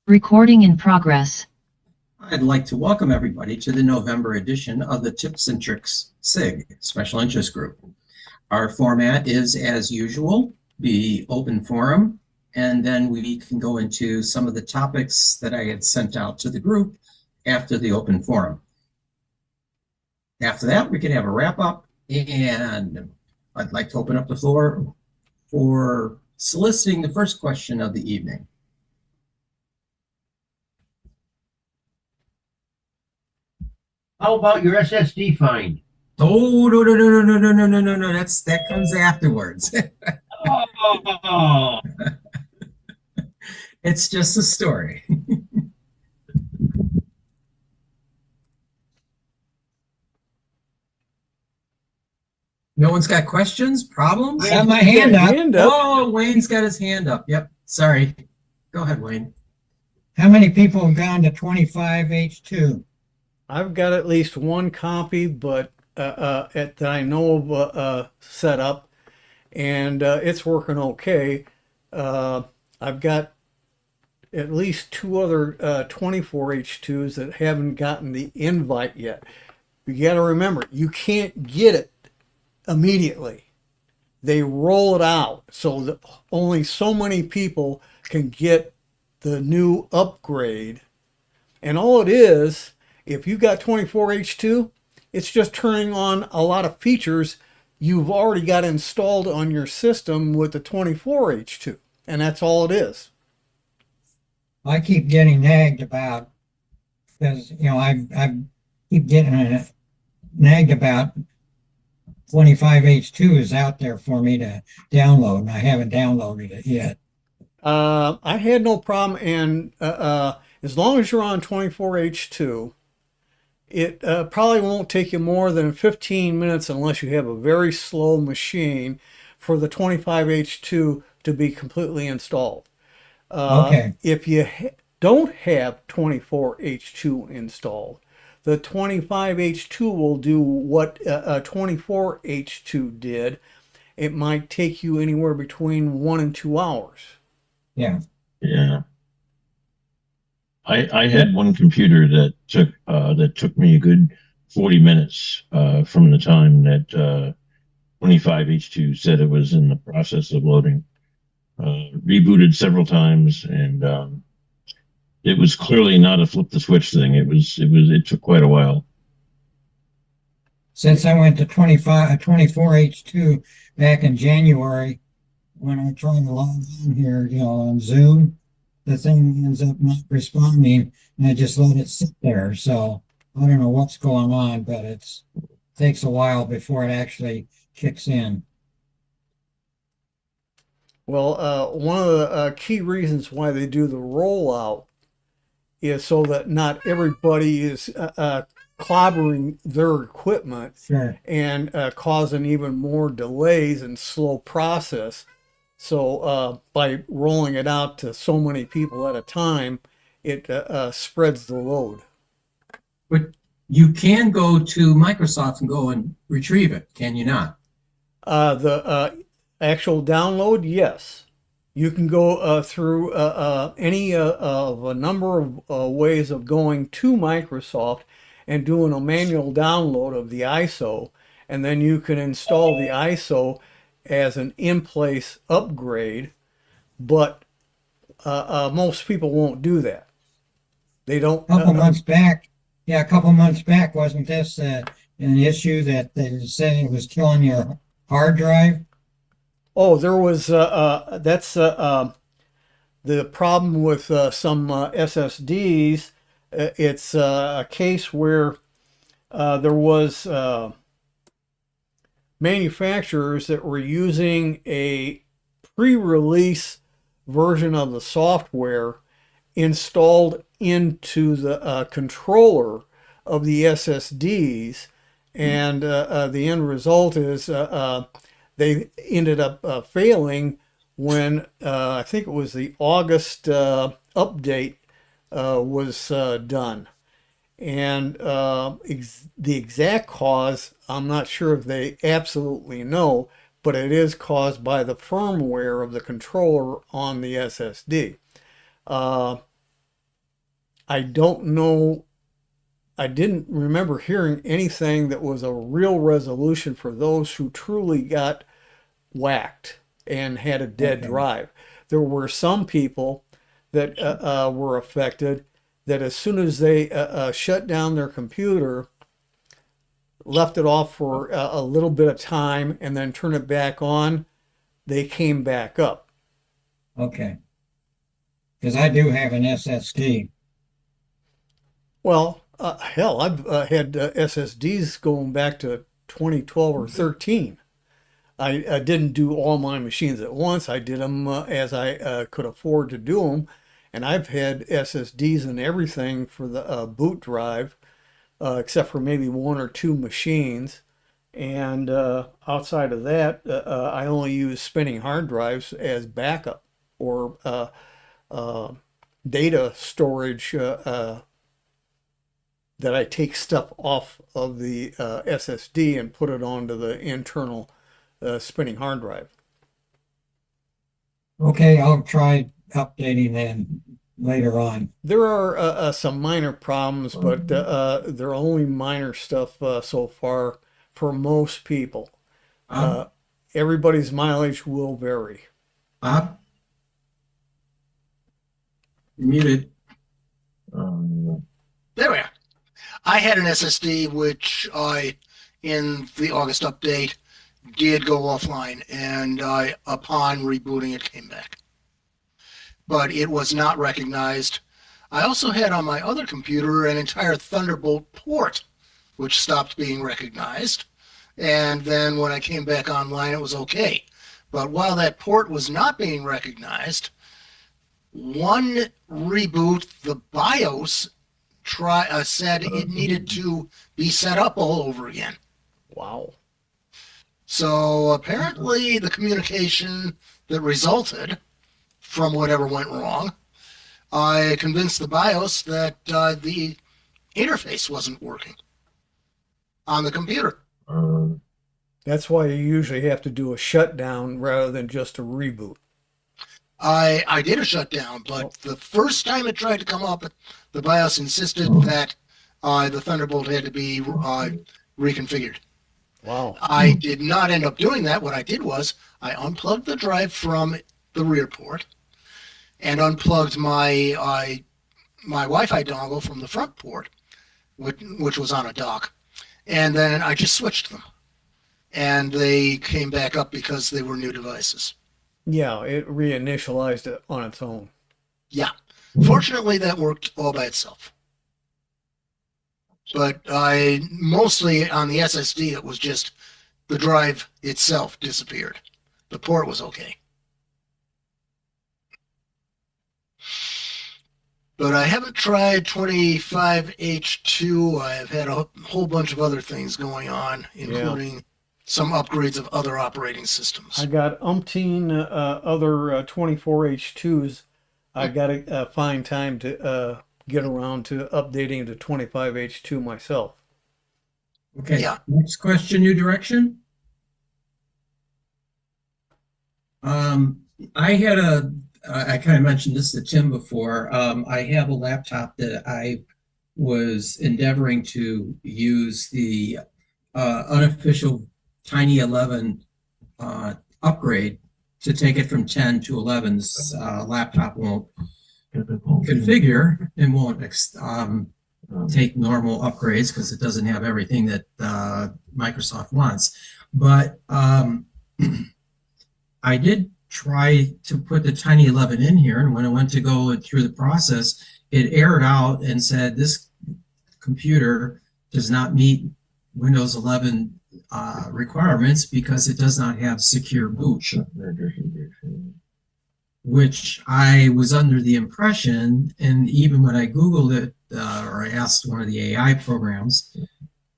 Recording in progress. I'd like to welcome everybody to the November edition of the Tips and Tricks SIG Special Interest Group. Our format is, as usual, the open forum, and then we can go into some of the topics that I had sent out to the group after the open forum. After that, we can have a wrap up, and I'd like to open up the floor for soliciting the first question of the evening. How about your SSD find? Oh, no. That comes afterwards. Oh, It's just a story. No one's got questions, problems? I have my hand up. Oh, Wayne's got his hand up. Yep. Sorry. Go ahead, Wayne. How many people have gone to 25H2? I've got at least one copy, but that I know of set up, and it's working okay. I've got at least two other 24H2s that haven't gotten the invite yet. You got to remember, you can't get it immediately. They roll it out so that only so many people can get the new upgrade. And all it is, if you got 24H2, it's just turning on a lot of features you've already got installed on your system with the 24H2. And that's all it is. I keep getting nagged about, because, I keep getting nagged about 25H2 is out there for me to download, and I haven't downloaded it yet. I had no problem, and as long as you're on 24H2, it probably won't take you more than 15 minutes unless you have a very slow machine for the 25H2 to be completely installed. Okay. If you don't have 24H2 installed, the 25H2 will do what 24H2 did. It might take you anywhere between 1 and 2 hours. Yeah. yeah. I had one computer that took me a good 40 minutes from the time that 25H2 said it was in the process of loading. Rebooted several times, and it was clearly not a flip the switch thing. It took quite a while. Since I went to 24H2 back in January, when I tried to log in here, on Zoom, the thing ends up not responding, and I just let it sit there. So I don't know what's going on, but it takes a while before it actually kicks in. Well, one of the key reasons why they do the rollout is so that not everybody is clobbering their equipment Sure. and causing even more delays and slow process. So by rolling it out to so many people at a time, it spreads the load. But you can go to Microsoft and go and retrieve it, can you not? The actual download, yes. You can go through any of a number of ways of going to Microsoft and doing a manual download of the ISO, and then you can install the ISO as an in-place upgrade, but most people won't do that. They don't. A couple months back, wasn't this an issue that they said it was killing your hard drive? Oh, there was that's the problem with some SSDs. It's a case where there was manufacturers that were using a pre-release version of the software installed into the controller of the SSDs, and the end result is they ended up failing when I think it was the August update was done. And the exact cause, I'm not sure if they absolutely know, but it is caused by the firmware of the controller on the SSD. I don't know. I didn't remember hearing anything that was a real resolution for those who truly got whacked and had a dead Okay. drive. There were some people that were affected that as soon as they shut down their computer, left it off for a little bit of time, and then turn it back on, they came back up. Okay. Because I do have an SSD. Well, hell, I've had SSDs going back to 2012 or 13. I didn't do all my machines at once. I did them as I could afford to do them. And I've had SSDs and everything for the boot drive, except for maybe one or two machines. And outside of that, I only use spinning hard drives as backup or uh, data storage that I take stuff off of the SSD and put it onto the internal spinning hard drive. Okay, I'll try updating them later on. There are some minor problems, but they're only minor stuff so far for most people. Bob, Everybody's mileage will vary. Bob, you're muted. There we are. I had an SSD which I, in the August update, did go offline, and upon rebooting, it came back. But it was not recognized. I also had on my other computer an entire Thunderbolt port, which stopped being recognized. And then when I came back online, it was okay. But while that port was not being recognized, one reboot, the BIOS said it needed to be set up all over again. Wow. So apparently the communication that resulted from whatever went wrong, I convinced the BIOS that the interface wasn't working on the computer. That's why you usually have to do a shutdown rather than just a reboot. I did a shutdown, but the first time it tried to come up, the BIOS insisted that the Thunderbolt had to be reconfigured. Wow. I did not end up doing that. What I did was I unplugged the drive from the rear port and unplugged my Wi-Fi dongle from the front port, which was on a dock, and then I just switched them, and they came back up because they were new devices. Yeah, it reinitialized it on its own. Yeah, fortunately that worked all by itself. But I mostly on the SSD, it was just the drive itself disappeared. The port was okay. But I haven't tried 25H2. I've had a whole bunch of other things going on, including some upgrades of other operating systems. I got umpteen other 24H2s. I got to find time to get around to updating to 25H2 myself. Okay. Yeah. Next question, new direction. I kind of mentioned this to Tim before. I have a laptop that I was endeavoring to use the unofficial Tiny 11 upgrade to take it from 10 to 11's laptop won't configure and won't take normal upgrades because it doesn't have everything that Microsoft wants. But I did try to put the Tiny 11 in here, and when I went to go through the process, it errored out and said this computer does not meet Windows 11 requirements because it does not have secure boot, which I was under the impression, and even when I Googled it or I asked one of the AI programs,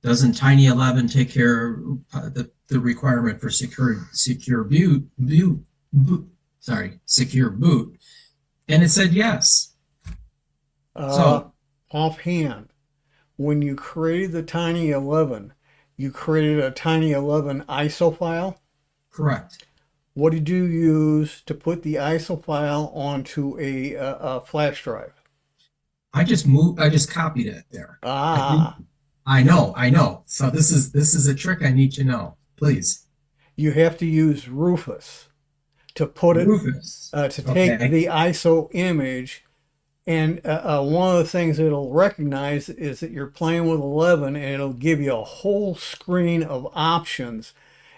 doesn't Tiny 11 take care of the requirement for secure boot? Secure boot, and it said yes. So Offhand, when you created the Tiny 11, you created a Tiny 11 ISO file. Correct. What did you use to put the ISO file onto a flash drive? I just copied it there. Ah, I know. So this is a trick I need to know. Please. you have to use Rufus to put it, Rufus. to take Okay. the ISO image. And one of the things it'll recognize is that you're playing with 11, and it'll give you a whole screen of options.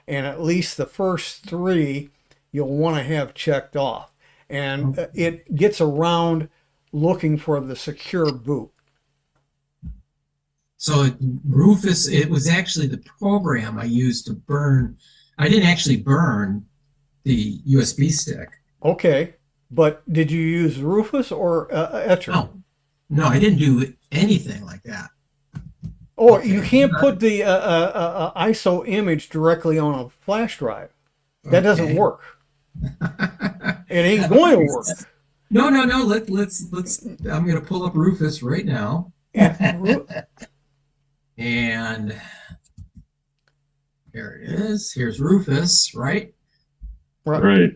And at least the first three you'll want to have checked off. And it gets around looking for the secure boot. So Rufus, it was actually the program I used to burn. I didn't actually burn the USB stick. Okay, but did you use Rufus or Etcher? No, I didn't do anything like that. Oh, Okay. you can't put the ISO image directly on a flash drive. That doesn't Okay. work. It ain't going to work. No. Let's. I'm gonna pull up Rufus right now, and here it is. Here's Rufus, right? Right.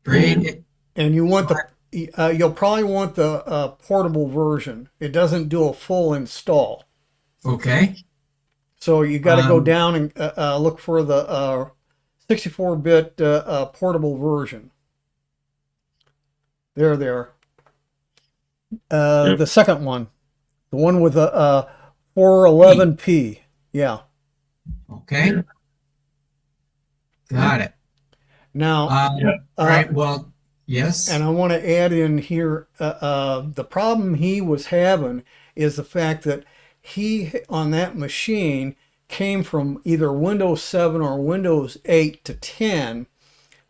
Great. And you want you'll probably want the portable version. It doesn't do a full install. Okay. So you got to go down and look for the 64-bit portable version. There. Yep. The second one, the one with the 411p. Yeah. Okay. Yeah. Got it. Now, Yeah. All right. Well, yes. and I want to add in here the problem he was having is the fact that he, on that machine, came from either Windows 7 or Windows 8 to 10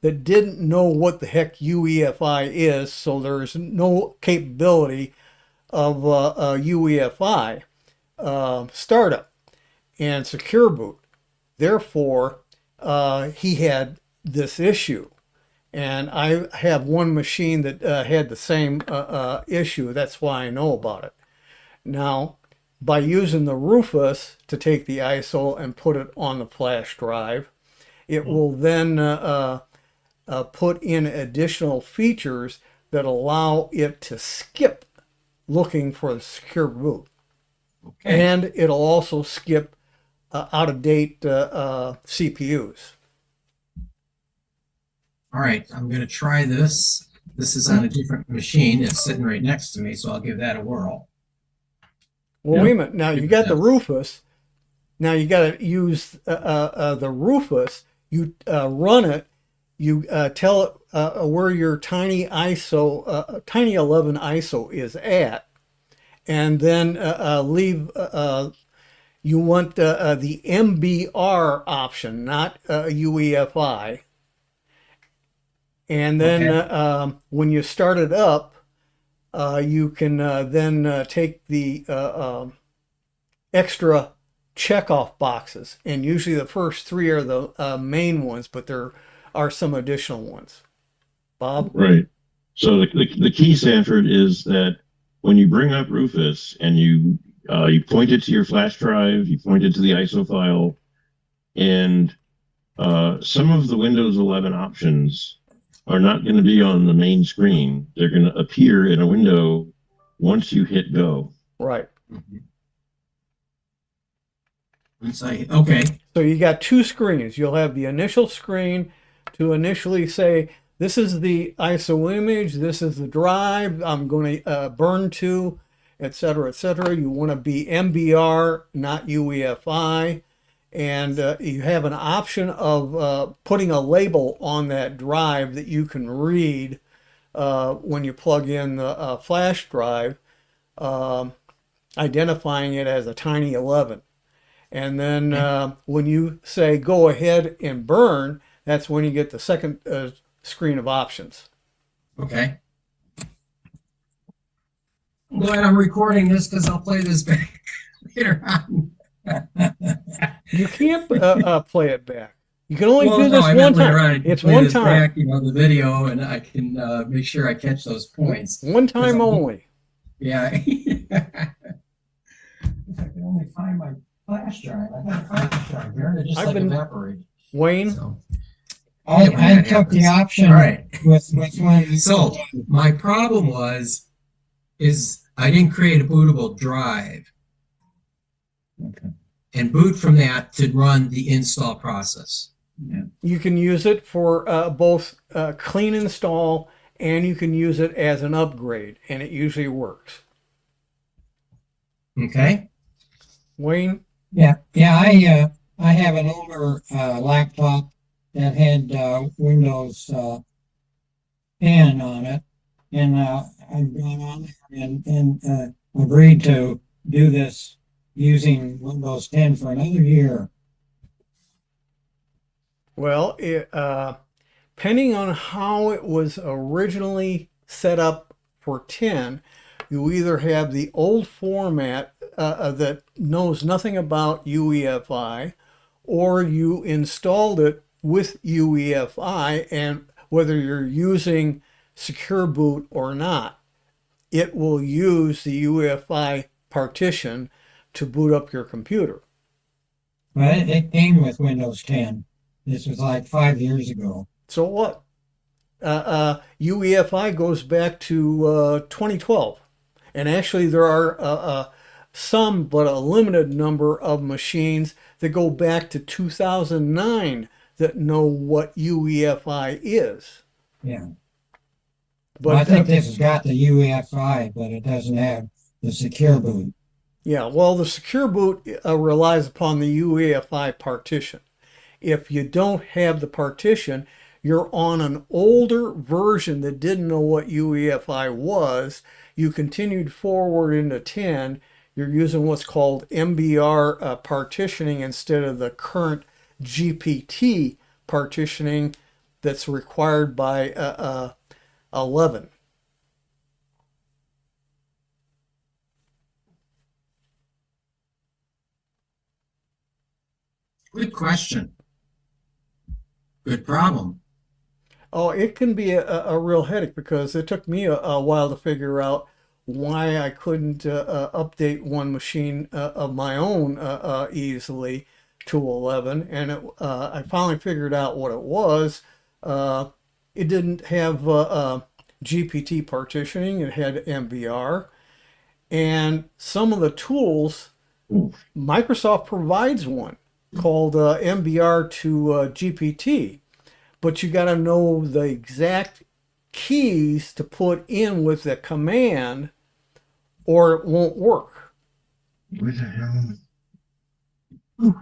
that didn't know what the heck UEFI is, so there's no capability of UEFI startup and Secure Boot. Therefore, he had this issue. And I have one machine that had the same issue. That's why I know about it. Now, by using the Rufus to take the ISO and put it on the flash drive, it will then put in additional features that allow it to skip looking for the secure boot. Okay. And it'll also skip out-of-date CPUs. All right. I'm going to try this. This is on a different machine. It's sitting right next to me, so I'll give that a whirl. Well, Yeah. wait a minute. Now you got the Rufus. Now you got to use the Rufus. You run it. You tell it where your tiny ISO, tiny 11 ISO is at, and then leave. You want the MBR option, not UEFI. And then when you start it up, you can then take the extra checkoff boxes. And usually the first three are the main ones, but there are some additional ones. Bob? Right. So the key, Sanford, is that when you bring up Rufus and you point it to your flash drive, you point it to the ISO file, and some of the Windows 11 options are not going to be on the main screen. They're going to appear in a window once you hit go. Right. Okay. So you got two screens. You'll have the initial screen to initially say, this is the ISO image, this is the drive I'm going to burn to, etc., etc. You want to be MBR, not UEFI. And you have an option of putting a label on that drive that you can read when you plug in the flash drive, identifying it as a tiny 11. And then when you say go ahead and burn, that's when you get the second screen of options. Okay. I'm glad I'm recording this because I'll play this back later on. You can't play it back. You can only do this I one meant later on, I time. can It's play one this time. back, the video, and I can make sure I catch those points. One time I'm- only. Yeah. If I can only find my flash drive. I got a flash drive here, and it just I've been- evaporated. Wayne? So, I took the option all right. with one. So my problem is I didn't create a bootable drive Okay. and boot from that to run the install process. You can use it for both clean install and you can use it as an upgrade, and it usually works. Okay? I Wayne? have an older laptop that had Windows 10 on it, and I've gone on there and agreed to do this using Windows 10 for another year. Well, depending on how it was originally set up for 10, you either have the old format that knows nothing about UEFI, or you installed it with UEFI, and whether you're using Secure Boot or not, it will use the UEFI partition to boot up your computer. But it came with Windows 10. This was like 5 years ago. So what? UEFI goes back to 2012. And actually, there are some, but a limited number of machines that go back to 2009 that know what UEFI is. Yeah. But Well, I think this has got the UEFI, but it doesn't have the Secure Boot. yeah, well, the Secure Boot relies upon the UEFI partition. If you don't have the partition, you're on an older version that didn't know what UEFI was. You continued forward into 10. You're using what's called MBR partitioning instead of the current GPT partitioning that's required by 11. Good question. Good problem. Oh, it can be a real headache because it took me a while to figure out why I couldn't update one machine of my own easily to 11. And I finally figured out what it was. It didn't have GPT partitioning, it had MBR. And some of the tools, Microsoft provides one called MBR to GPT. But you got to know the exact keys to put in with the command or it won't work. What the hell?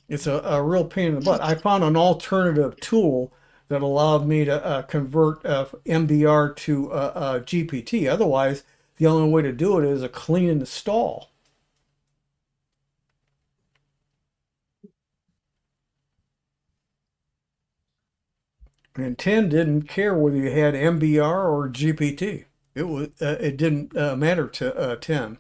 It's a real pain in the butt. I found an alternative tool that allowed me to convert MBR to GPT. Otherwise, the only way to do it is a clean install. And 10 didn't care whether you had MBR or GPT. It didn't matter to 10.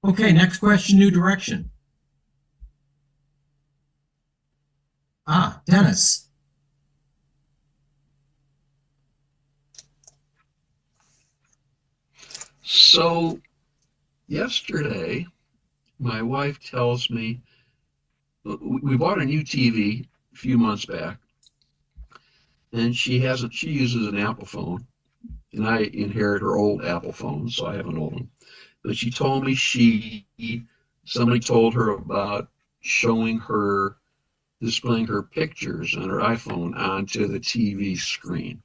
Okay, next question, new direction. Dennis. So yesterday, my wife tells me we bought a new TV a few months back, and she uses an Apple phone, and I inherit her old Apple phone, so I have an old one. But she told me somebody told her about displaying her pictures on her iPhone onto the TV screen.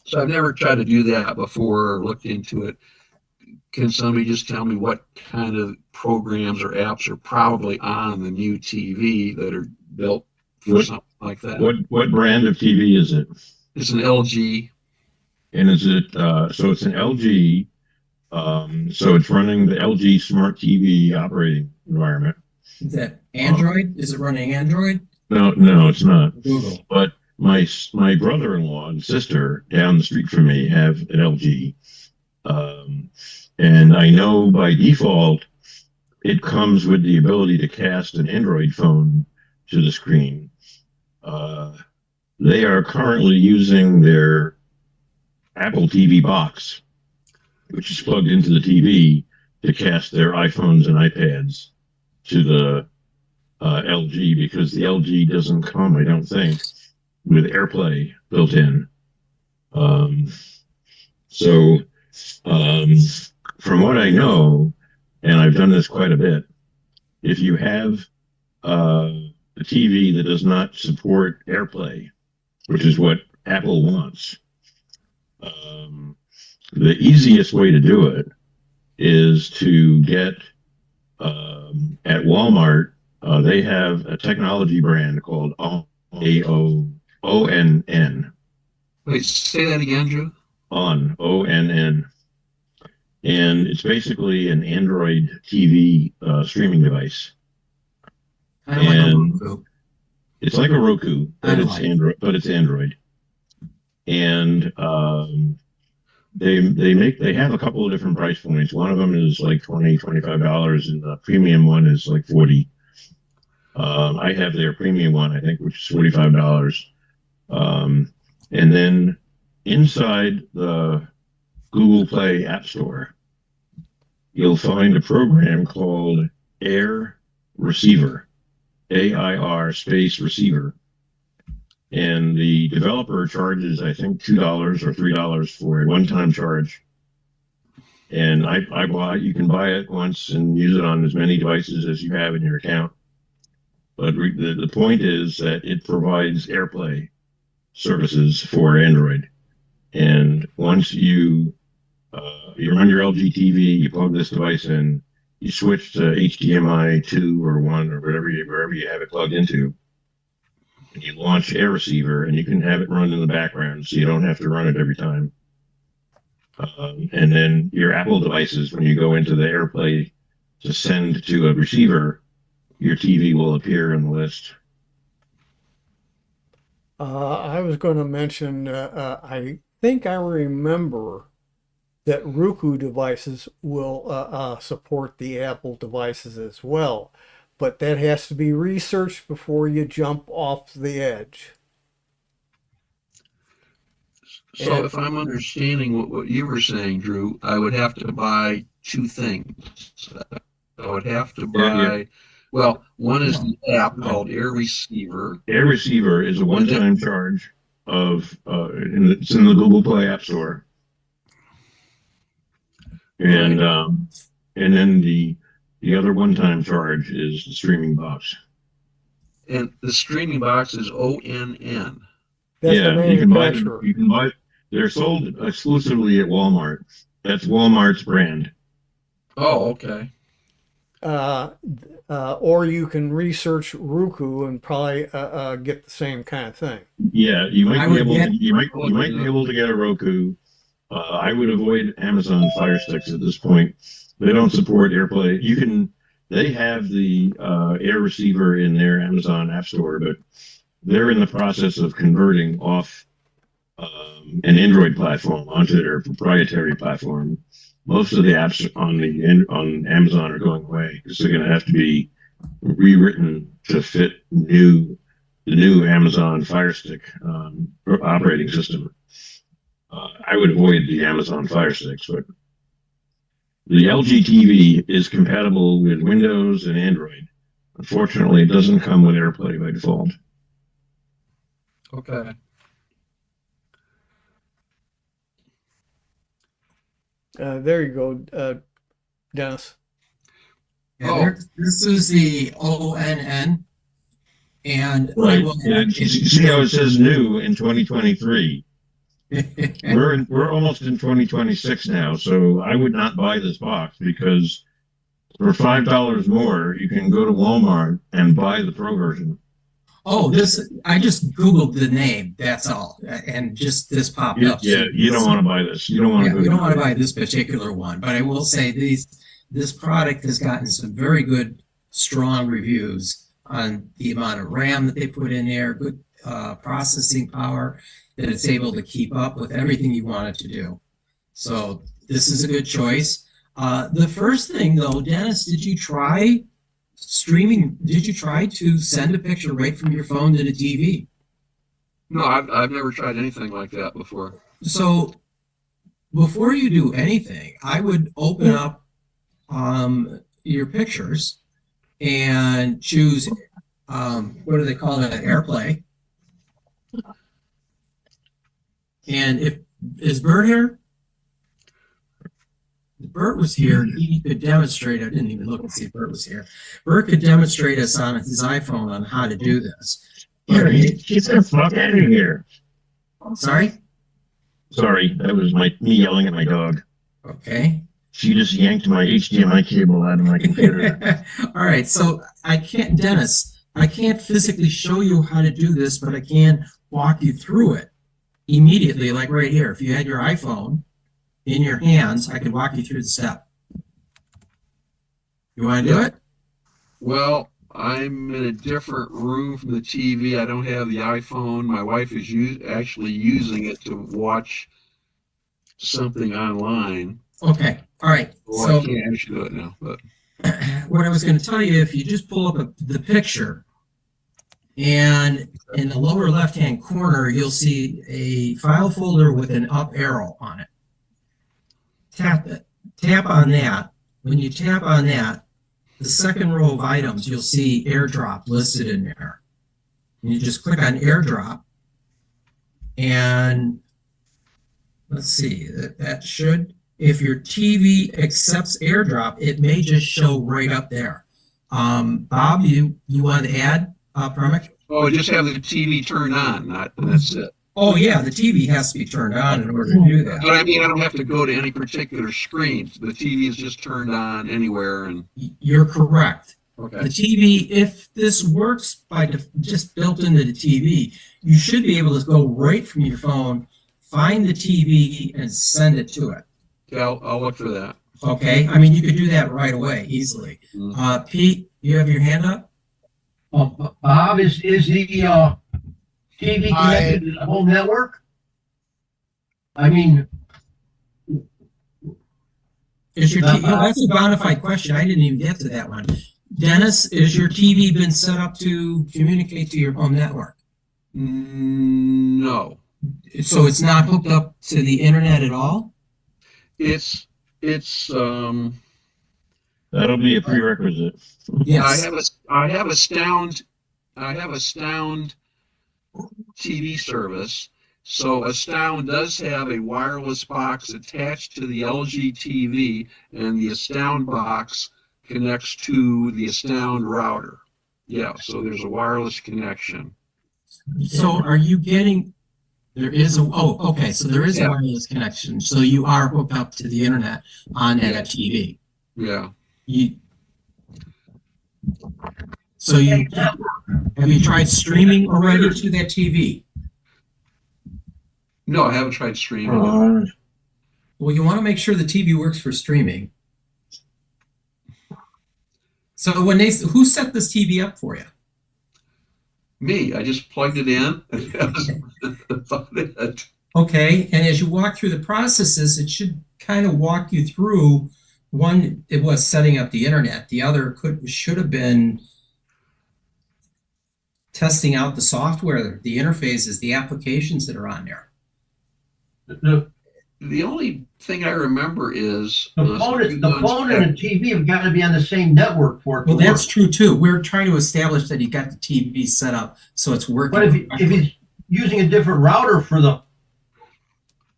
So I've never tried to do that before or looked into it. Can somebody just tell me what kind of programs or apps are probably on the new TV that are built for something like that? What brand of TV is it? It's an LG. And is it so it's an LG, so it's running the LG Smart TV operating environment. Is that Android? Is it running Android? No, it's not. Google. But my brother-in-law and sister down the street from me have an LG, and I know by default it comes with the ability to cast an Android phone to the screen. They are currently using their Apple TV box, which is plugged into the TV, to cast their iPhones and iPads to the LG, because the LG doesn't come, I don't think, with AirPlay built in. So from what I know, and I've done this quite a bit, if you have a TV that does not support AirPlay, which is what Apple wants, the easiest way to do it is to get at Walmart. They have a technology brand called ONN. Wait, say that again, Drew. ONN. And it's basically an Android TV streaming device. Kind of like a Roku. It's like a Roku, but it's Android. But it's Android. And they have a couple of different price points. One of them is like $25, and the premium one is like $40. I have their premium one, I think, which is $45. And then inside the Google Play App Store, you'll find a program called Air Receiver, AIR space receiver. And the developer charges, I think, $2 or $3 for a one-time charge. And you can buy it once and use it on as many devices as you have in your account. But the point is that it provides AirPlay services for Android. And once you run your LG TV, you plug this device in, you switch to HDMI 2 or 1 or wherever you have it plugged into, and you launch Air Receiver, and you can have it run in the background, so you don't have to run it every time. And then your Apple devices, when you go into the AirPlay to send to a receiver, your TV will appear in the list. I was going to mention, I think I remember that Roku devices will support the Apple devices as well, but that has to be researched before you jump off the edge. So if I'm understanding what you were saying, Drew, I would have to buy two things. I would have to buy, well, one is the app called Air Receiver. Air Receiver is a one-time charge it's in the Google Play App Store. And then the other one-time charge is the streaming box. And the streaming box is ONN. That's Yeah, the manufacturer. you can buy. They're sold exclusively at Walmart. That's Walmart's brand. Oh, okay. Or you can research Roku and probably get the same kind of thing. Yeah, you might be able to get a Roku. I would avoid Amazon Fire Sticks at this point. They don't support AirPlay. They have the Air Receiver in their Amazon App Store, but they're in the process of converting off an Android platform onto their proprietary platform. Most of the apps on Amazon are going away because they're going to have to be rewritten to fit the new Amazon Fire Stick operating system. I would avoid the Amazon Fire Sticks, but the LG TV is compatible with Windows and Android. Unfortunately, it doesn't come with AirPlay by default. Okay. There you go, Dennis. Yeah, this is the ONN. And right. You see how it says new in 2023. We're almost in 2026 now, so I would not buy this box because for $5 more, you can go to Walmart and buy the Pro version. Oh, I just Googled the name, that's all. And just this popped up. Yeah, you don't want to buy this. You don't want to. We don't want to buy this particular one, but I will say this product has gotten some very good, strong reviews on the amount of RAM that they put in there, good processing power, that it's able to keep up with everything you want it to do. So this is a good choice. The first thing though, Dennis, did you try streaming? Did you try to send a picture right from your phone to the TV? No, I've never tried anything like that before. So before you do anything, I would open up your pictures and choose, what do they call that, AirPlay. And is Bert here? If Bert was here, he could demonstrate. I didn't even look and see if Bert was here. Bert could demonstrate us on his iPhone on how to do this. Get the fuck out of here. Sorry? Sorry, that was me yelling at my dog. Okay. She just yanked my HDMI cable out of my computer. All right. So Dennis, I can't physically show you how to do this, but I can walk you through it immediately, like right here. If you had your iPhone in your hands, I could walk you through the step. You want to do it? Well, I'm in a different room from the TV. I don't have the iPhone. My wife is actually using it to watch something online. Okay. All right. Well, So I can't actually do it now, but what I was going to tell you, if you just pull up the picture, and in the lower left-hand corner, you'll see a file folder with an up arrow on it. Tap it. Tap on that. When you tap on that, the second row of items, you'll see AirDrop listed in there. And you just click on AirDrop, and let's see, that should, if your TV accepts AirDrop, it may just show right up there. Bob, you want to add, Permick? oh, just have the TV turned on. That's it. Oh yeah, the TV has to be turned on in order to do that. But I mean, I don't have to go to any particular screen. The TV is just turned on anywhere, and You're correct. okay. The TV, if this works by just built into the TV, you should be able to go right from your phone, find the TV, and send it to it. Okay, I'll look for that. Okay, I mean you could do that right away easily. Pete, you have your hand up. Bob, is the TV connected to the home network? I mean, Is your TV? Oh, that's a bona fide question. I didn't even get to that one. Dennis, is your TV been set up to communicate to your home network? No, So it's not hooked up to the internet at all? it's That'll be a prerequisite. Yes. I have a Sound TV service. So Astound does have a wireless box attached to the LG TV, and the Astound box connects to the Astound router. Yeah, so there's a wireless connection. So are you getting, there is okay, so there is a Yeah. wireless connection. So you are hooked up to the internet on Yeah. that TV. Yeah. Have you tried streaming already to that TV? No, I haven't tried streaming. Well, you want to make sure the TV works for streaming. So who set this TV up for you? Me, I just plugged it in. And that was about it. Okay, and as you walk through the processes, it should kind of walk you through. One, it was setting up the internet. The other should have been testing out the software, the interfaces, the applications that are on there. The only thing I remember is the phone and the TV have got to be on the same network for it. Well, that's true too. We're trying to establish that you got the TV set up so it's working. But if he's using a different router for the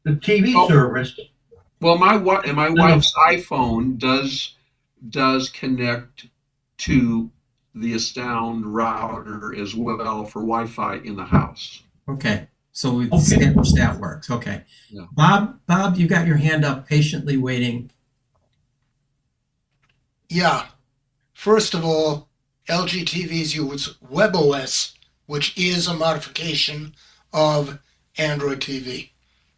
TV service. Well, my wife's iPhone does connect to the Astound router as well for Wi-Fi in the house. Okay, so we've established that works. Okay, Yeah. Bob, you got your hand up, patiently waiting. Yeah. First of all, LG TVs use WebOS, which is a modification of Android TV.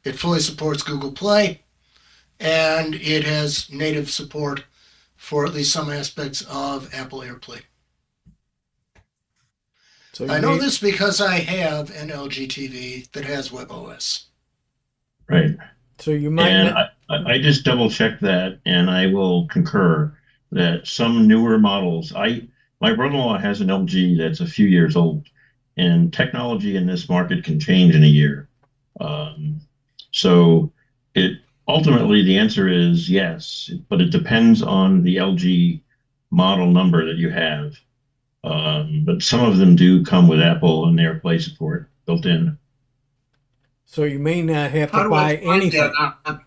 It fully supports Google Play, and it has native support for at least some aspects of Apple AirPlay. So I know this because I have an LG TV that has WebOS. Right. So you might. And I just double checked that, and I will concur that some newer models. My brother-in-law has an LG that's a few years old, and technology in this market can change in a year. So ultimately, the answer is yes, but it depends on the LG model number that you have. But some of them do come with Apple and AirPlay support built in. So you may not have How to do I buy find anything. that?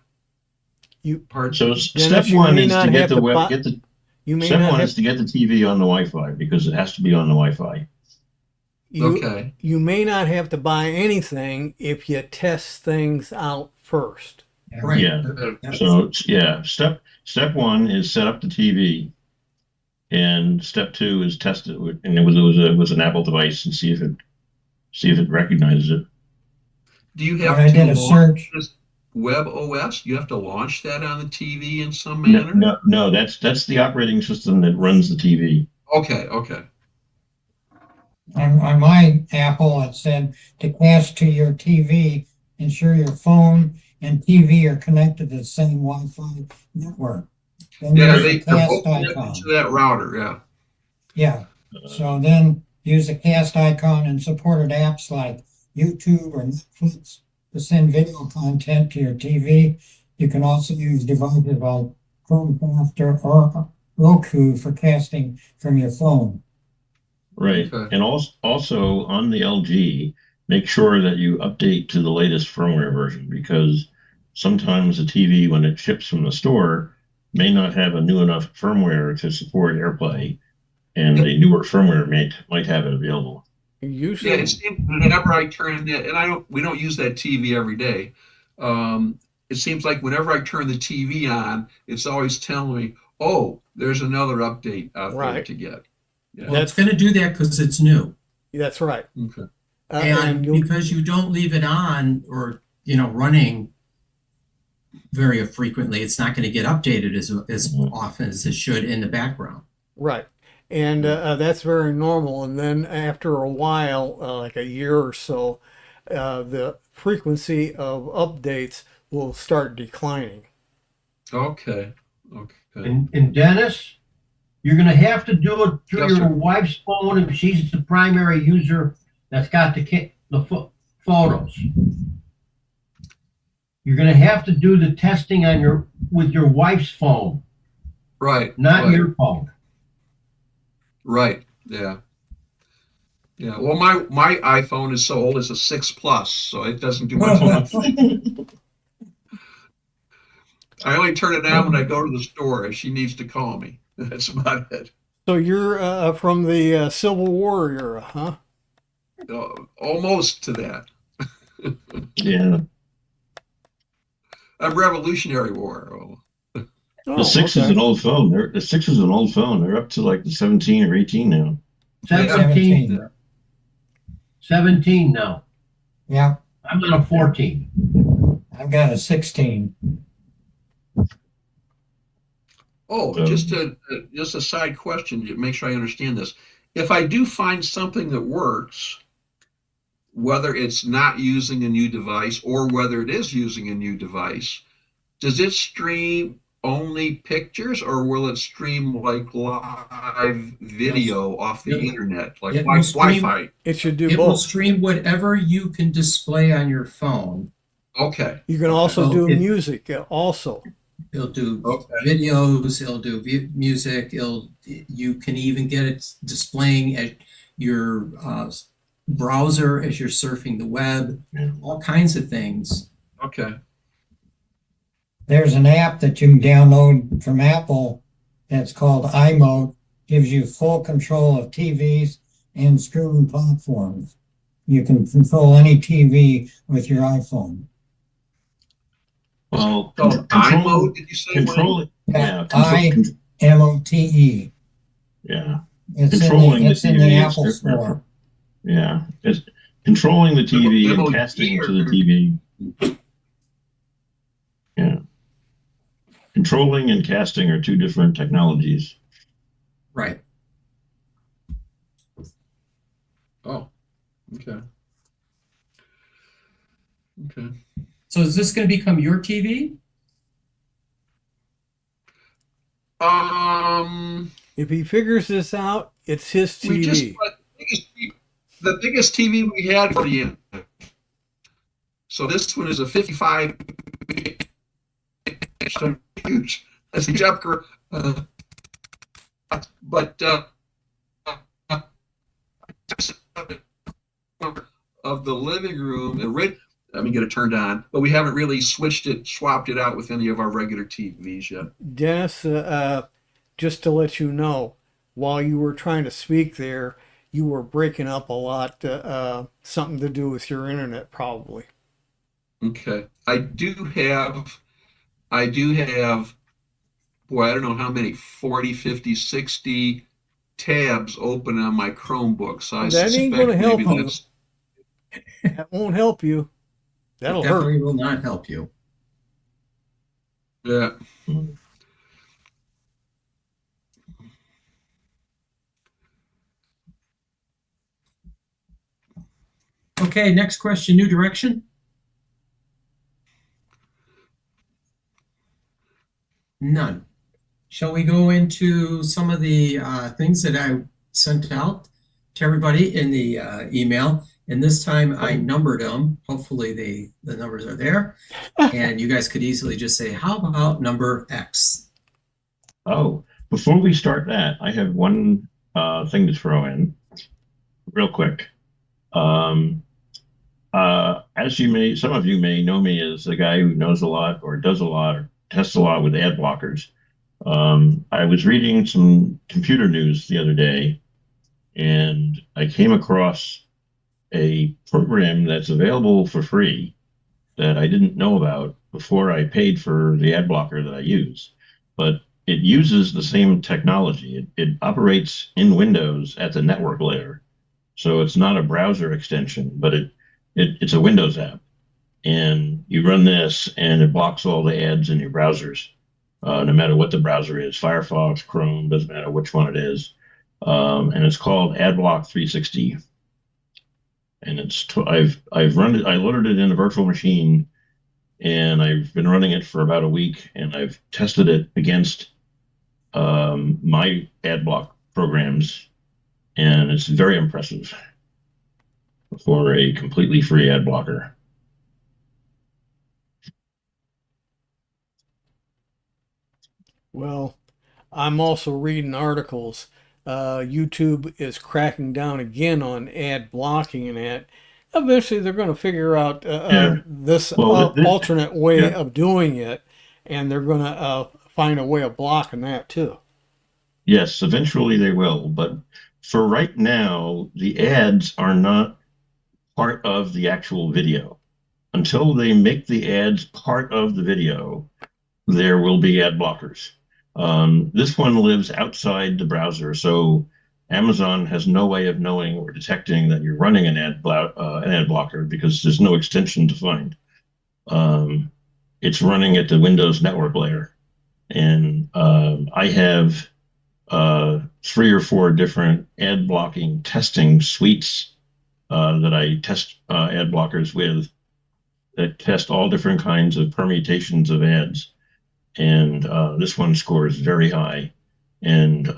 You Pardon? So Dennis, step you one may is not to get have the to web, buy. get the You may step not one have. is to get the TV on the Wi-Fi because it has to be on the Wi-Fi. You Okay. you may not have to buy anything if you test things out first. Right. Yeah. That's- So yeah, step one is set up the TV, and step two is test it with, and it was an Apple device and see if it recognizes it. Do you When have I to did a launch search, this web OS? You have to launch that on the TV in some No, manner? no, that's the operating system that runs the TV. Okay, okay. on my Apple, it said to cast to your TV, ensure your phone and TV are connected to the same Wi-Fi network. Then Yeah, use the they're both cast connected icon. to that router, yeah. Yeah, so then use the cast icon and supported apps like YouTube or Netflix to send video content to your TV. You can also use devices like Chromecast or Roku for casting from your phone. Right. Okay. And also on the LG, make sure that you update to the latest firmware version because sometimes the TV, when it ships from the store, may not have a new enough firmware to support AirPlay, and Yep. the newer firmware might have it available. Yeah, Usually, it seems whenever I turn that, and we don't use that TV every day. It seems like whenever I turn the TV on, it's always telling me, "Oh, there's another update out there Right. to get." Yeah. Well, it's going to do that because it's new. that's right. Okay. And you'll- because you don't leave it on or, running very frequently, it's not going to get updated as often as it should in the background. right. And that's very normal. And then after a while, like a year or so, the frequency of updates will start declining. Okay. Okay. And Dennis, you're gonna have to do it through Yes, your sir. wife's phone if she's the primary user that's got the photos. You're gonna have to do the testing on with your wife's phone, Right. not right, your phone. Right. Yeah. Yeah. Well, my iPhone is so old; it's a 6 Plus, so it doesn't do much of anything. I only turn it on when I go to the store if she needs to call me. That's about it. So you're from the Civil War era, huh? Almost to that. Yeah. I'm Revolutionary War. The Oh, 6 is okay. an old phone. The 6 is an old phone. They're up to like the 17 or 18 now. 17. 17 now. Yeah, I'm on a 14. I've got a 16. Oh, just a side question to make sure I understand this. If I do find something that works, whether it's not using a new device or whether it is using a new device, does it stream only pictures or will it stream like live video off the Yep. internet, like It will stream- Wi-Fi? It should do It will both. stream whatever you can display on your phone. Okay. You can also Oh, do it- music also. It'll do Okay. videos, it'll do music, you can even get it displaying at your browser as you're surfing the web, Yeah. all kinds of things. Okay. There's an app that you can download from Apple that's called iMode. Gives you full control of TVs and streaming platforms. You can control any TV with your iPhone. Well, So control, iMode, did you say? Wayne? control it. Yeah. IMOTE. Yeah. It's Controlling it's the in the TV is Apple different. Store. Yeah. It's controlling the TV and MOD casting or- to the TV. Yeah. Controlling and casting are two different technologies. Right. Oh, okay. Okay. So is this going to become your TV? If he figures this out, it's his We just TV. bought the biggest TV we had for you. So this one is a 55 huge. That's a huge upgrade. But of the living room, let me get it turned on, but we haven't really swapped it out with any of our regular TVs yet. Dennis, just to let you know, while you were trying to speak there, you were breaking up a lot. Something to do with your internet, probably. Okay. I do have, boy, I don't know how many, 40, 50, 60 tabs open on my Chromebook. So I That ain't suspect gonna help maybe you. that's, That won't help you. It That'll hurt. definitely will not help you. yeah. Okay, next question, new direction? None. Shall we go into some of the things that I sent out to everybody in the email? And this time I numbered them. Hopefully the numbers are there. And you guys could easily just say, how about number X? Oh, before we start that, I have one thing to throw in real quick. As some of you may know me as the guy who knows a lot or does a lot or tests a lot with ad blockers. I was reading some computer news the other day, and I came across a program that's available for free that I didn't know about before I paid for the ad blocker that I use. But it uses the same technology. It operates in Windows at the network layer. So it's not a browser extension, but it's a Windows app. And you run this, and it blocks all the ads in your browsers, no matter what the browser is, Firefox, Chrome, doesn't matter which one it is. And it's called AdBlock 360. And I've run it. I loaded it in a virtual machine, and I've been running it for about a week, and I've tested it against my ad block programs, and it's very impressive for a completely free ad blocker. Well, I'm also reading articles. YouTube is cracking down again on ad blocking and that. Eventually, they're going to figure out Yeah. this Well, alternate way yeah. of doing it, and they're going to find a way of blocking that too. Yes, eventually they will. But for right now, the ads are not part of the actual video. Until they make the ads part of the video, there will be ad blockers. This one lives outside the browser, so Amazon has no way of knowing or detecting that you're running an ad blocker because there's no extension to find. It's running at the Windows network layer, and I have 3 or 4 different ad blocking testing suites that I test ad blockers with that test all different kinds of permutations of ads. And this one scores very high. And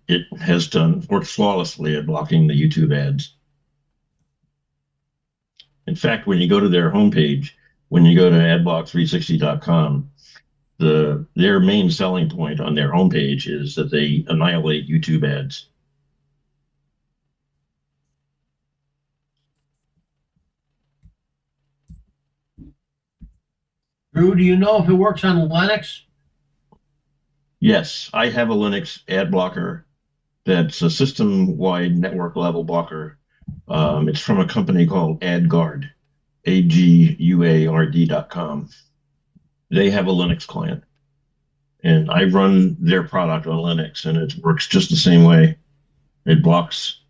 it has worked flawlessly at blocking the YouTube ads. In fact, when you go to their homepage, when you go to adblock360.com, their main selling point on their homepage is that they annihilate YouTube ads. Drew, do you know if it works on Linux? Yes, I have a Linux ad blocker that's a system-wide network level blocker. It's from a company called AdGuard, AGUARD.com. They have a Linux client, and I run their product on Linux, and it works just the same way. It blocks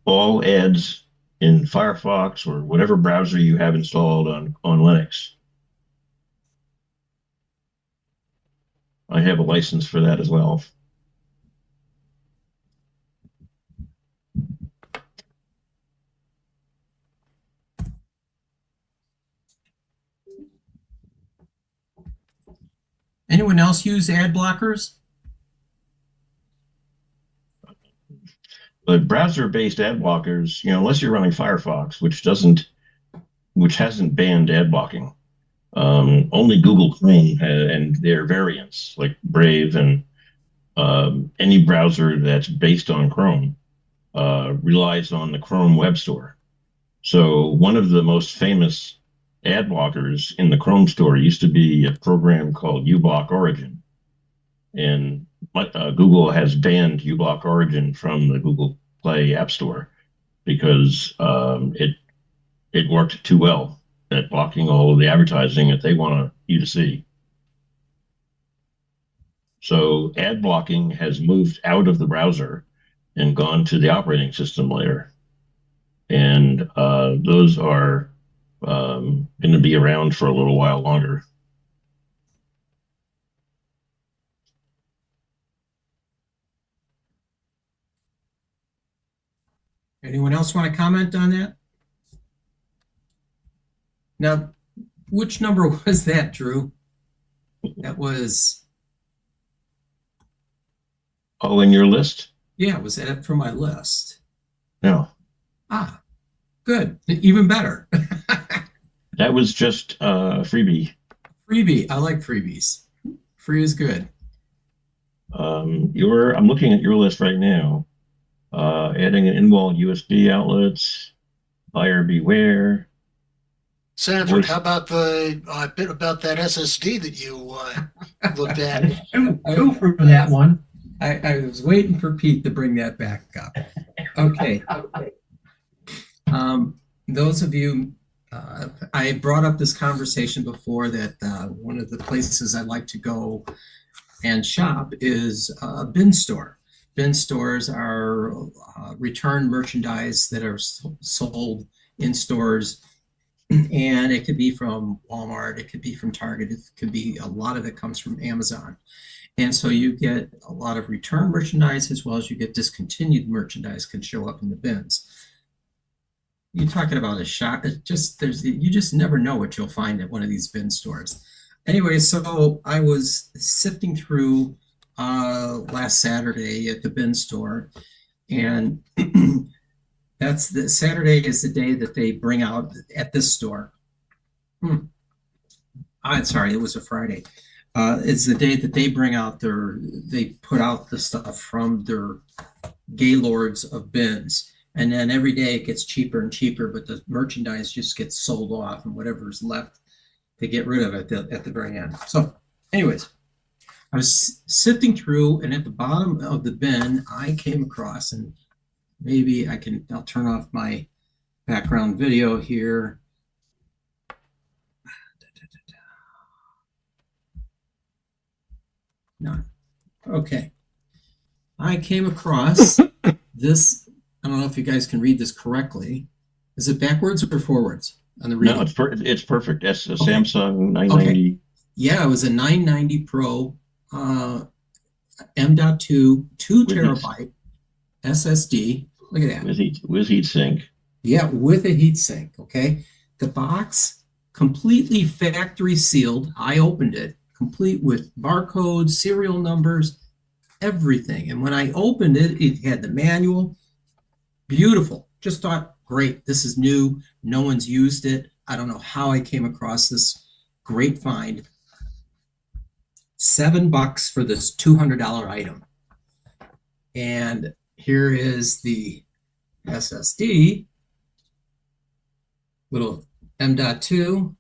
all ads in Firefox or whatever browser you have installed on Linux. I have a license for that as well. Anyone else use ad blockers? But browser-based ad blockers, unless you're running Firefox, which hasn't banned ad blocking, Only Google Chrome and their variants like Brave and any browser that's based on Chrome relies on the Chrome Web Store. So one of the most famous ad blockers in the Chrome store used to be a program called uBlock Origin. And Google has banned uBlock Origin from the Google Play App Store because it worked too well at blocking all of the advertising that they want you to see. So ad blocking has moved out of the browser and gone to the operating system layer. And those are going to be around for a little while longer. Anyone else want to comment on that? Now, which number was that, Drew? That was, Oh, in your list? yeah, was that from my list? No, Ah, good. Even better. that was just freebie. Freebie. I like freebies. Free is good. I'm looking at your list right now. Adding an in-wall USB outlets, buyer beware. Sanford, how about the bit about that SSD that you looked at? Two for that one. I was waiting for Pete to bring that back up. Okay. Those of you, I brought up this conversation before that one of the places I like to go and shop is a bin store. Bin stores are return merchandise that are sold in stores, and it could be from Walmart, it could be from Target, it could be a lot of it comes from Amazon. And so you get a lot of return merchandise as well as you get discontinued merchandise can show up in the bins. You're talking about a shop. You just never know what you'll find at one of these bin stores. Anyway, so I was sifting through last Saturday at the bin store, and that's the Saturday is the day that they bring out at this store. Sorry, it was a Friday. It's the day that they bring out they put out the stuff from their gaylords of bins. And then every day it gets cheaper and cheaper, but the merchandise just gets sold off and whatever's left, they get rid of it at the very end. So anyways, I was sifting through, and at the bottom of the bin, I came across, and maybe I'll turn off my background video here. No. Okay. I came across this. I don't know if you guys can read this correctly. Is it backwards or forwards on the reading? No, it's perfect. That's a Okay. Samsung 990. Okay. Yeah, it was a 990 Pro M.2 2 terabyte SSD. Look at that. With heat sink. Yeah, with a heat sink. Okay. The box completely factory sealed. I opened it, complete with barcodes, serial numbers, everything. And when I opened it, it had the manual. Beautiful. Just thought, great. This is new. No one's used it. I don't know how I came across this great find. $7 for this $200 item. And here is the SSD, little M.2.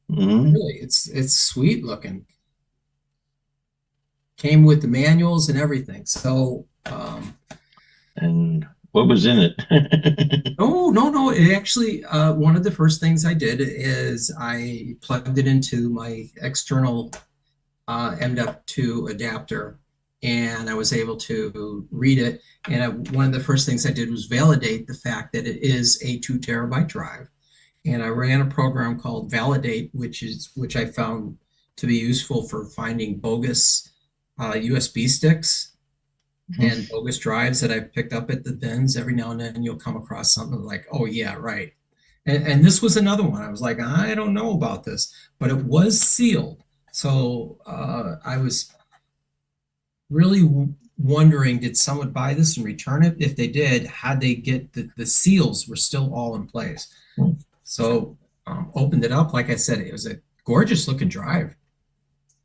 Really, it's sweet looking. Came with the manuals and everything. So, and what was in it? No. It actually, one of the first things I did is I plugged it into my external M.2 adapter, and I was able to read it. And one of the first things I did was validate the fact that it is a 2 terabyte drive. And I ran a program called Validate, which I found to be useful for finding bogus USB sticks and bogus drives that I've picked up at the bins. Every now and then you'll come across something like, oh yeah, right. And this was another one. I was like, I don't know about this, but it was sealed. So I was really wondering, did someone buy this and return it? If they did, how'd they get the seals were still all in place. So opened it up. Like I said, it was a gorgeous looking drive.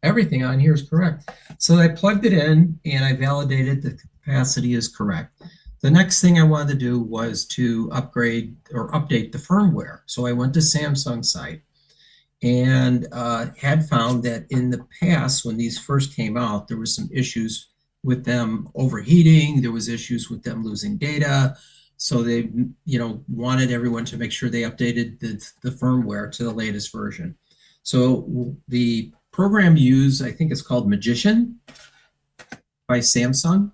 Everything on here is correct. So I plugged it in and I validated the capacity is correct. The next thing I wanted to do was to upgrade or update the firmware. So I went to Samsung's site and had found that in the past, when these first came out, there were some issues with them overheating. There was issues with them losing data. So they, wanted everyone to make sure they updated the firmware to the latest version. So the program used, I think it's called Magician by Samsung.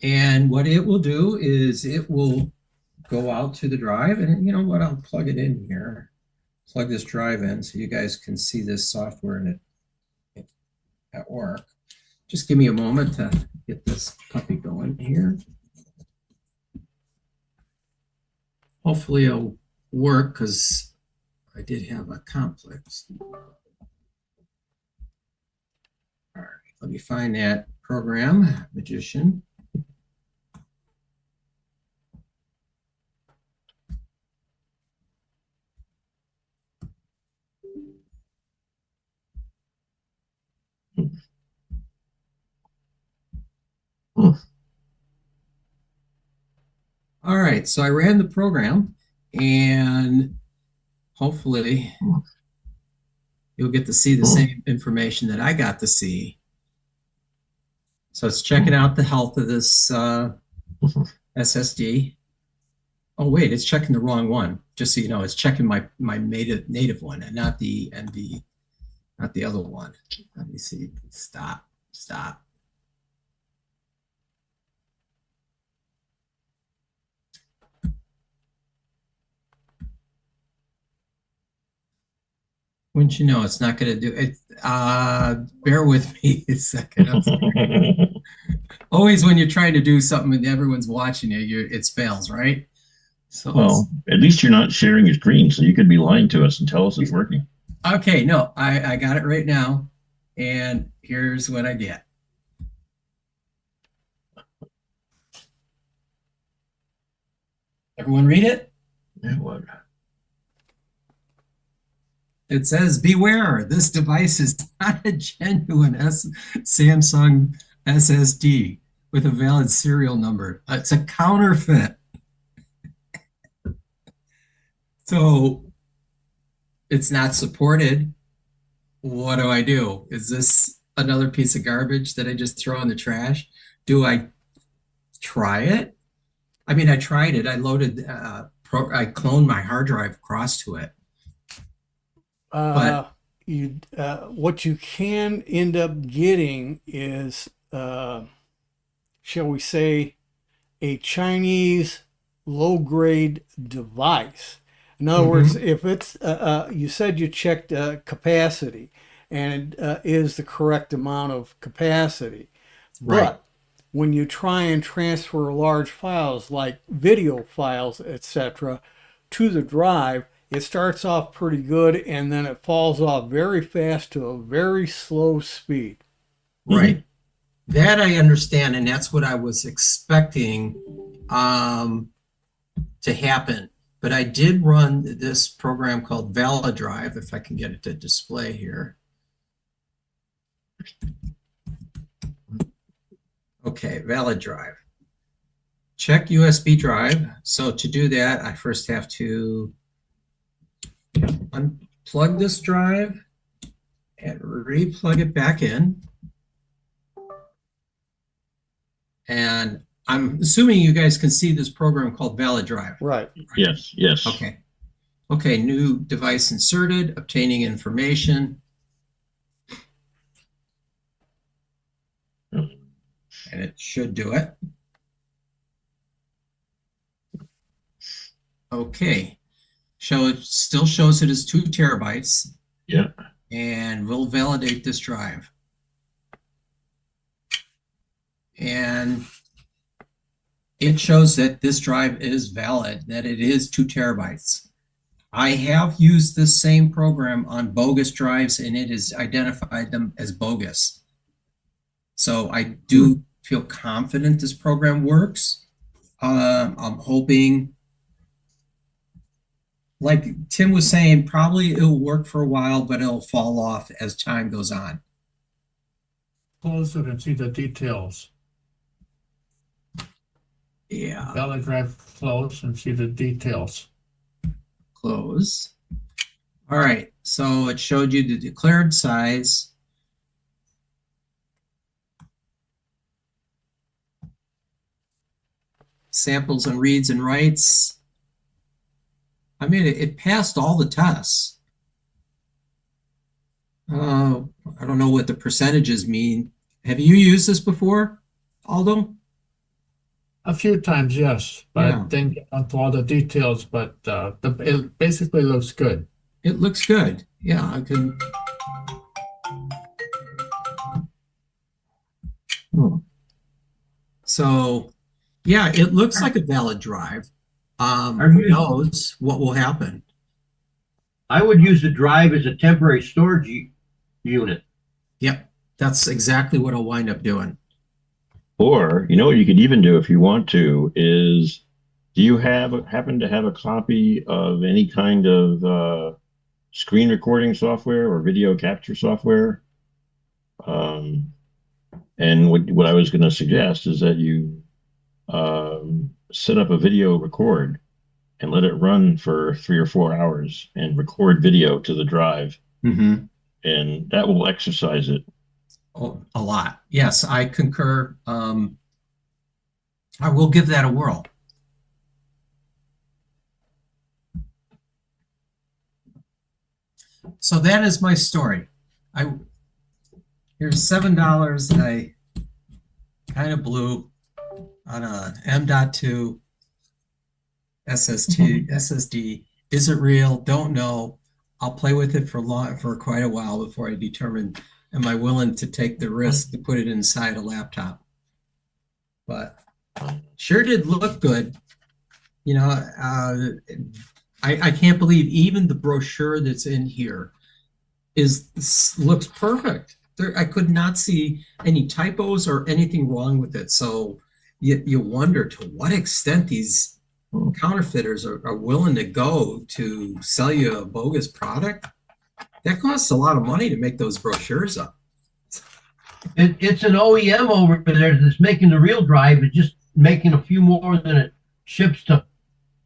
And what it will do is it will go out to the drive, and you know what, I'll plug it in here. Plug this drive in so you guys can see this software and it at work. Just give me a moment to get this puppy going here. Hopefully it'll work because I did have a conflict. All right, let me find that program, Magician. All right, so I ran the program and hopefully you'll get to see the same information that I got to see. So it's checking out the health of this SSD. Oh wait, it's checking the wrong one. Just so you know, it's checking my native one and not the other one. Let me see. Stop. Wouldn't you know, it's not going to do it. Bear with me a second. Always when you're trying to do something and everyone's watching you, it fails, right? So well, at least you're not sharing your screen, so you could be lying to us and tell us it's working. Okay, no, I got it right now, and here's what I get. Everyone read it? Yeah, what? It says, beware, this device is not a genuine Samsung SSD with a valid serial number. It's a counterfeit. So it's not supported. What do I do? Is this another piece of garbage that I just throw in the trash? Do I try it? I mean, I tried it. I loaded, I cloned my hard drive across to it. But what you can end up getting is, shall we say, a Chinese low-grade device. In other words, if it's, you said you checked capacity, and it is the correct amount of capacity. Right. But when you try and transfer large files like video files, etc., to the drive, it starts off pretty good and then it falls off very fast to a very slow speed. Right. That I understand, and that's what I was expecting to happen. But I did run this program called ValiDrive, if I can get it to display here. Okay, ValiDrive. Check USB drive. So to do that, I first have to unplug this drive and re-plug it back in. And I'm assuming you guys can see this program called ValiDrive. Right. Yes. Okay. Okay, new device inserted, obtaining information. And it should do it. Okay. It still shows it as 2 terabytes. Yeah. And we'll validate this drive. And it shows that this drive is valid, that it is 2 terabytes. I have used this same program on bogus drives and it has identified them as bogus. So I do feel confident this program works. I'm hoping like Tim was saying, probably it'll work for a while, but it'll fall off as time goes on. Close it and see the details. Yeah. Valid drive close and see the details. Close. All right, so it showed you the declared size. Samples and reads and writes. I mean, it passed all the tests. I don't know what the percentages mean. Have you used this before, Aldo? A few times, yes, but Yeah. didn't get onto all the details, but it basically looks good. It looks good. Yeah, I can. So, yeah, it looks like a valid drive. Who knows what will happen? I would use the drive as a temporary storage unit. Yep, that's exactly what I'll wind up doing. Or, you know what you could even do if you want to is, do you happen to have a copy of any kind of screen recording software or video capture software? And what I was going to suggest is that you set up a video record and let it run for 3 or 4 hours and record video to the drive. Mm-hmm. And that will exercise it. Oh, a lot. Yes, I concur. I will give that a whirl. So that is my story. Here's $7 that I kind of blew on a M.2 SSD. Is it real? Don't know. I'll play with it for quite a while before I determine, am I willing to take the risk to put it inside a laptop? But sure did look good. You know, I can't believe even the brochure that's in here looks perfect. I could not see any typos or anything wrong with it. So you wonder to what extent these counterfeiters are willing to go to sell you a bogus product. That costs a lot of money to make those brochures up. It's an OEM over there that's making the real drive. It's just making a few more than it ships to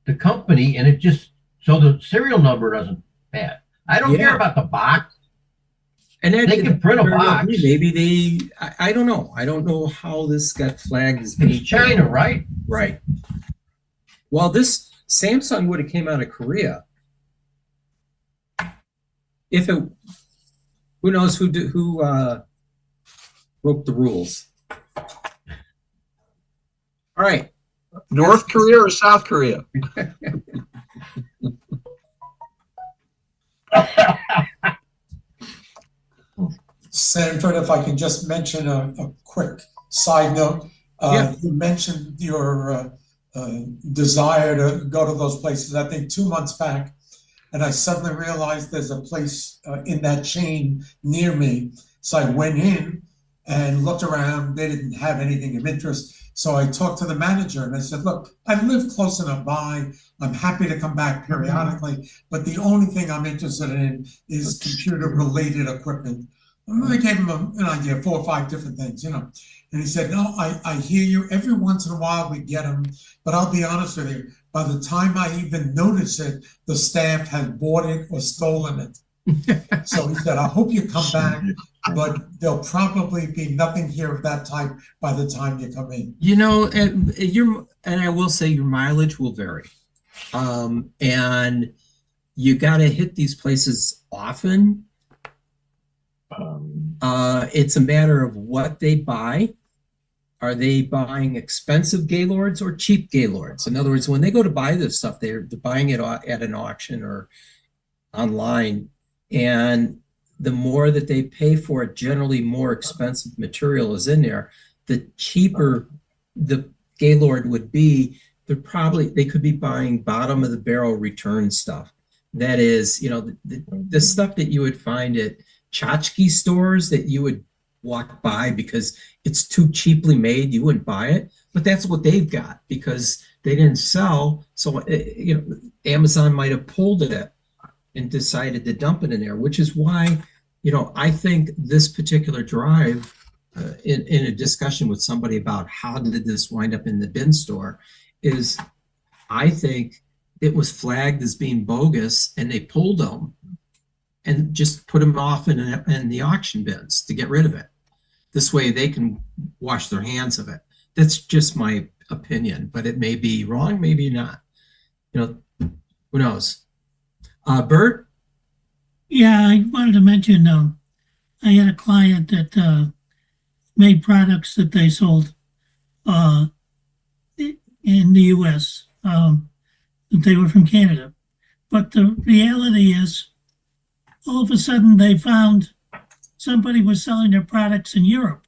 the company, and it just so the serial number doesn't pad. I don't care about the box. And they can print a box. Maybe I don't know. I don't know how this got flagged as being China, right? Right. Well, this Samsung would have came out of Korea. If it, who knows who broke the rules? All right. North Korea or South Korea? Sanford, if I can just mention a quick side note. You mentioned your desire to go to those places, I think 2 months back, and I suddenly realized there's a place in that chain near me. So I went in and looked around. They didn't have anything of interest. So I talked to the manager and I said, look, I live close enough by. I'm happy to come back periodically, but the only thing I'm interested in is computer-related equipment. I gave him an idea, 4 or 5 different things, you know. And he said, no, I hear you. Every once in a while we get them, but I'll be honest with you, by the time I even notice it, the staff has bought it or stolen it. So he said, I hope you come back, but there'll probably be nothing here of that type by the time you come in. You know, and I will say your mileage will vary. And you got to hit these places often. It's a matter of what they buy. Are they buying expensive Gaylords or cheap Gaylords? In other words, when they go to buy this stuff, they're buying it at an auction or online. And the more that they pay for it, generally more expensive material is in there. The cheaper the Gaylord would be, they could be buying bottom of the barrel return stuff. That is, you know, the stuff that you would find at tchotchke stores that you would walk by because it's too cheaply made. You wouldn't buy it, but that's what they've got because they didn't sell. So, Amazon might have pulled it and decided to dump it in there, which is why, I think this particular drive, in a discussion with somebody about how did this wind up in the bin store, is I think it was flagged as being bogus and they pulled them and just put them off in the auction bins to get rid of it. This way they can wash their hands of it. That's just my opinion, but it may be wrong, maybe not. Who knows? Bert? Yeah, I wanted to mention, I had a client that made products that they sold in the U.S. They were from Canada. But the reality is, all of a sudden they found somebody was selling their products in Europe.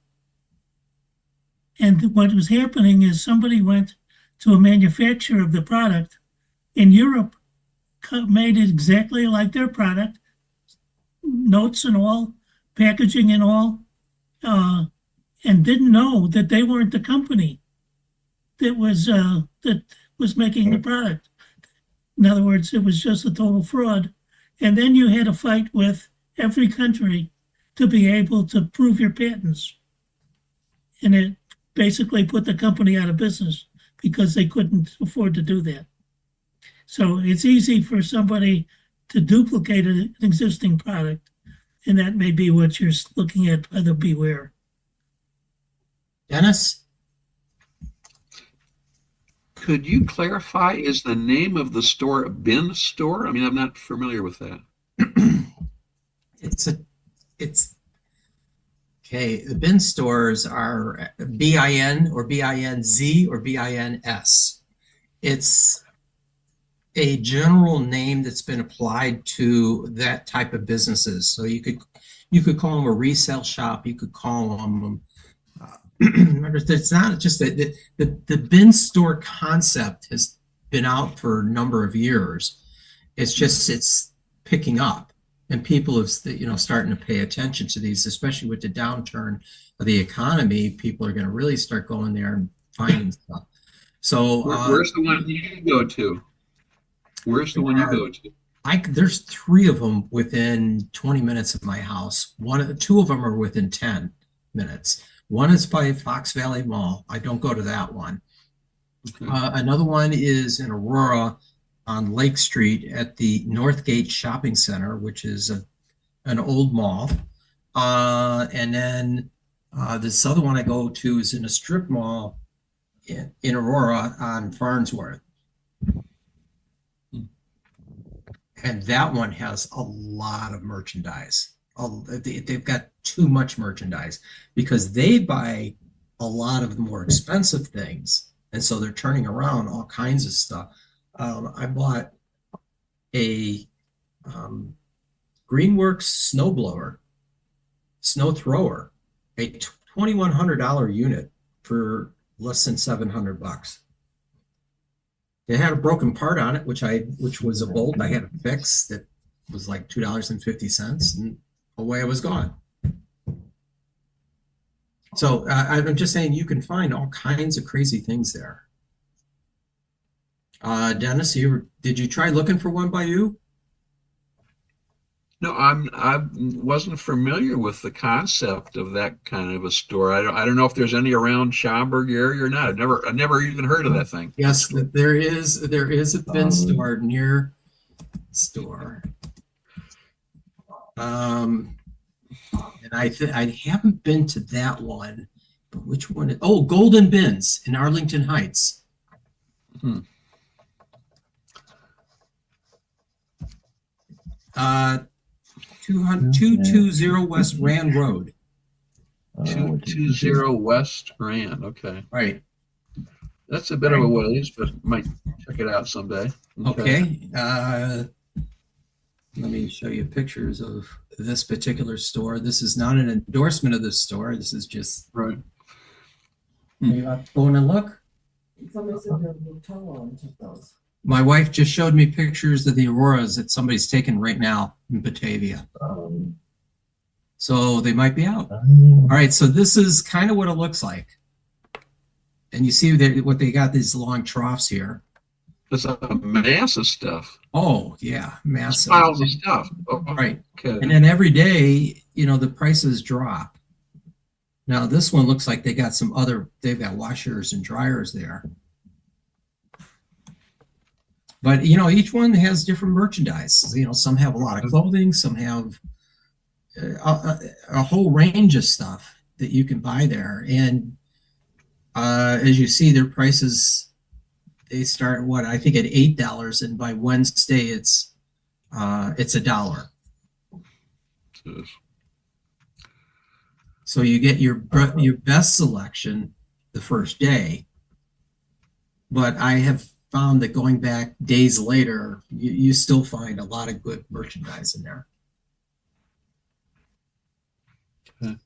And what was happening is somebody went to a manufacturer of the product in Europe, made it exactly like their product, notes and all, packaging and all, and didn't know that they weren't the company that was making the product. In other words, it was just a total fraud. And then you had a fight with every country to be able to prove your patents. And it basically put the company out of business because they couldn't afford to do that. So it's easy for somebody to duplicate an existing product, and that may be what you're looking at by the beware. Dennis? Could you clarify, is the name of the store a bin store? I mean, I'm not familiar with that. It's okay. The bin stores are BIN or BINZ or BINS. It's a general name that's been applied to that type of businesses. So you could call them a resale shop. You could call them. It's not just that the bin store concept has been out for a number of years. It's picking up, and people have starting to pay attention to these, especially with the downturn of the economy. People are going to really start going there and finding stuff. So where's the one you go to? Where's the one you go to? There's 3 of them within 20 minutes of my house. 2 of them are within 10 minutes. One is by Fox Valley Mall. I don't go to that one. Okay. Another one is in Aurora on Lake Street at the Northgate Shopping Center, which is an old mall. And then this other one I go to is in a strip mall in Aurora on Farnsworth. And that one has a lot of merchandise. They've got too much merchandise because they buy a lot of the more expensive things. And so they're turning around all kinds of stuff. I bought a Greenworks snowblower, snow thrower, a $2,100 unit for less than $700. It had a broken part on it, which was a bolt I had to fix that was like $2.50, and away I was gone. So I'm just saying you can find all kinds of crazy things there. Dennis, did you try looking for one by you? No, I wasn't familiar with the concept of that kind of a store. I don't know if there's any around Schaumburg area or not. I never even heard of that thing. Yes, there is a bin store near store. And I haven't been to that one, but which one? Oh, Golden Bins in Arlington Heights. 220 West Rand Road. 220 West Rand. Okay. Right. That's a bit of a ways, but might check it out someday. Okay. Let me show you pictures of this particular store. This is not an endorsement of this store. This is just right. Are you up going and look? My wife just showed me pictures of the auroras that somebody's taking right now in Batavia. So they might be out. All right, so this is kind of what it looks like. And you see what they got, these long troughs here. It's a mass of stuff. Oh, yeah, massive. Piles of stuff. Oh, right. okay. And then every day, the prices drop. Now this one looks like they've got washers and dryers there. But, each one has different merchandise. Some have a lot of clothing, some have a whole range of stuff that you can buy there. And as you see, their prices, they start I think at $8, and by Wednesday it's $1. So you get your best selection the first day, but I have found that going back days later, you still find a lot of good merchandise in there. Okay.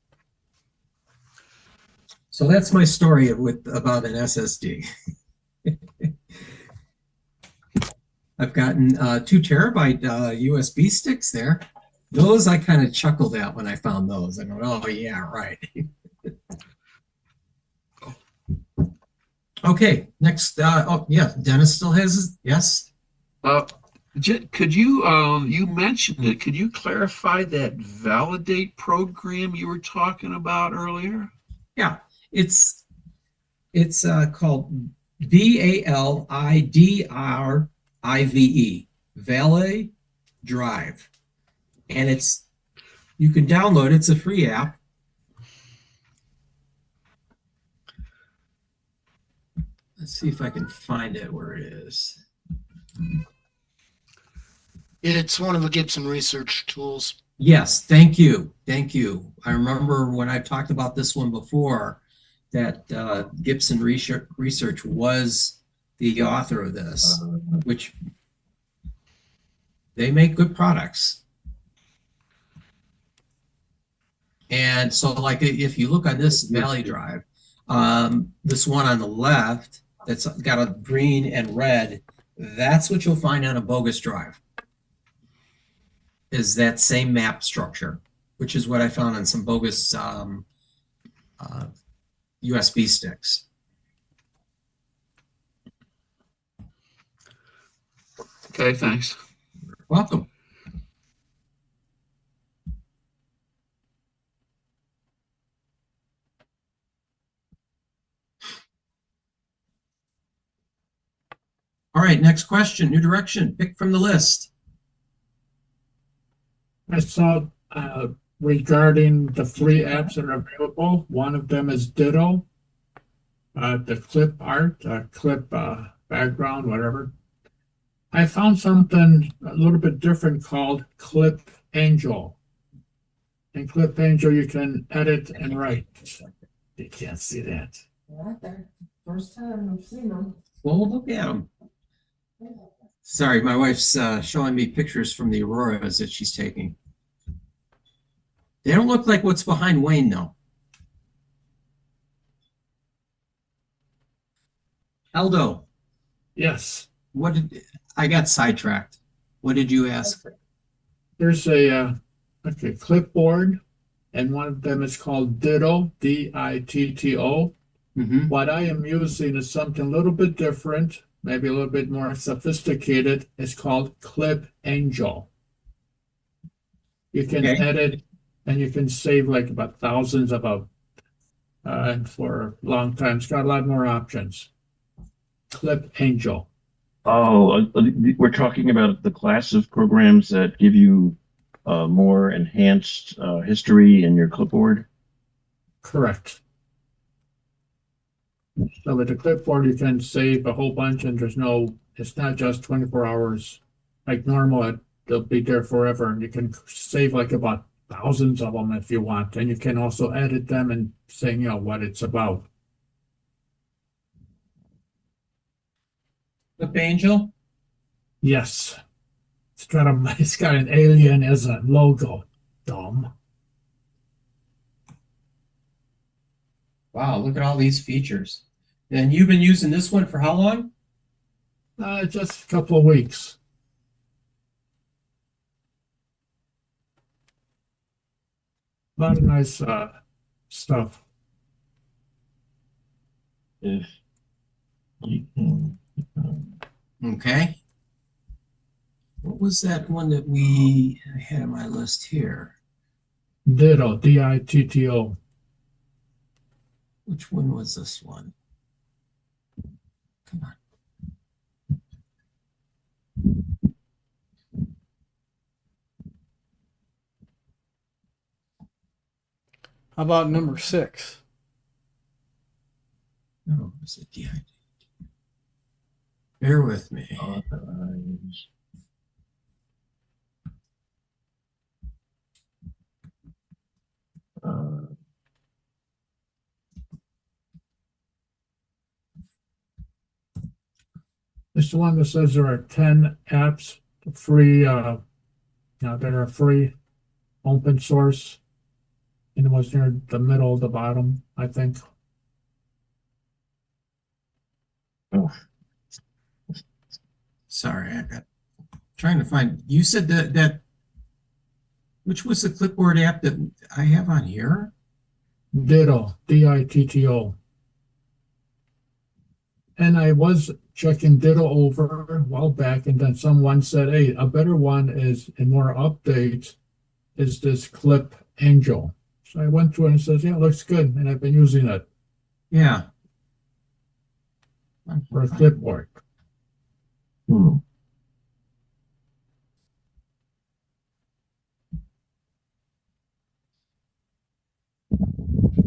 So that's my story about an SSD. I've gotten 2 terabyte USB sticks there. Those I kind of chuckled at when I found those. I go, oh yeah, right. Okay, next. Oh yeah, Dennis still has his, yes. Could you you mentioned it? Could you clarify that validate program you were talking about earlier? Yeah, it's called VALIDRIVE, Valet Drive, and you can download it. It's a free app. Let's see if I can find it where it is. It's one of the Gibson research tools. Yes, thank you. Thank you. I remember when I talked about this one before that Gibson Research was the author of this, which they make good products. And so like if you look on this Valley Drive, this one on the left that's got a green and red, that's what you'll find on a bogus drive, is that same map structure, which is what I found on some bogus USB sticks. Okay, thanks. Welcome. All right, next question, new direction, pick from the list. I saw regarding the free apps that are available, one of them is Ditto, the clip art, clip background, whatever. I found something a little bit different called Clip Angel. In Clip Angel, you can edit and write. You can't see that. First time I've seen them. Well, we'll look at them. Sorry, my wife's showing me pictures from the auroras that she's taking. They don't look like what's behind Wayne, though. Aldo. Yes. I got sidetracked. What did you ask? There's a clipboard, and one of them is called Ditto, DITTO. Mm-hmm. What I am using is something a little bit different, maybe a little bit more sophisticated. It's called Clip Angel. You can edit and you can save like about thousands of them. And for a long time, it's got a lot more options. Clip Angel. Oh, we're talking about the class of programs that give you more enhanced history in your clipboard. Correct. So with the clipboard, you can save a whole bunch, and it's not just 24 hours like normal. They'll be there forever, and you can save like about thousands of them if you want. And you can also edit them and say, what it's about. Clip Angel? Yes. It's got an alien as a logo. Dumb. Wow, look at all these features. And you've been using this one for how long? Just a couple of weeks. lot of nice stuff. If you can, Okay. What was that one that we had on my list here? Ditto, DITTO. Which one was this one? Come on. How about number 6? No, was it DID? Bear with me. authorize. It's the one that says there are 10 apps free, that are free, open source. And it was near the middle, the bottom, I think. Oh, Sorry, I got trying to find. You said that which was the clipboard app that I have on here? Ditto, DITTO. And I was checking Ditto over a while back, and then someone said, hey, a better one is, and more updates, is this Clip Angel. So I went through it and it says, yeah, it looks good, and I've been using it Yeah. for a clipboard. hmm.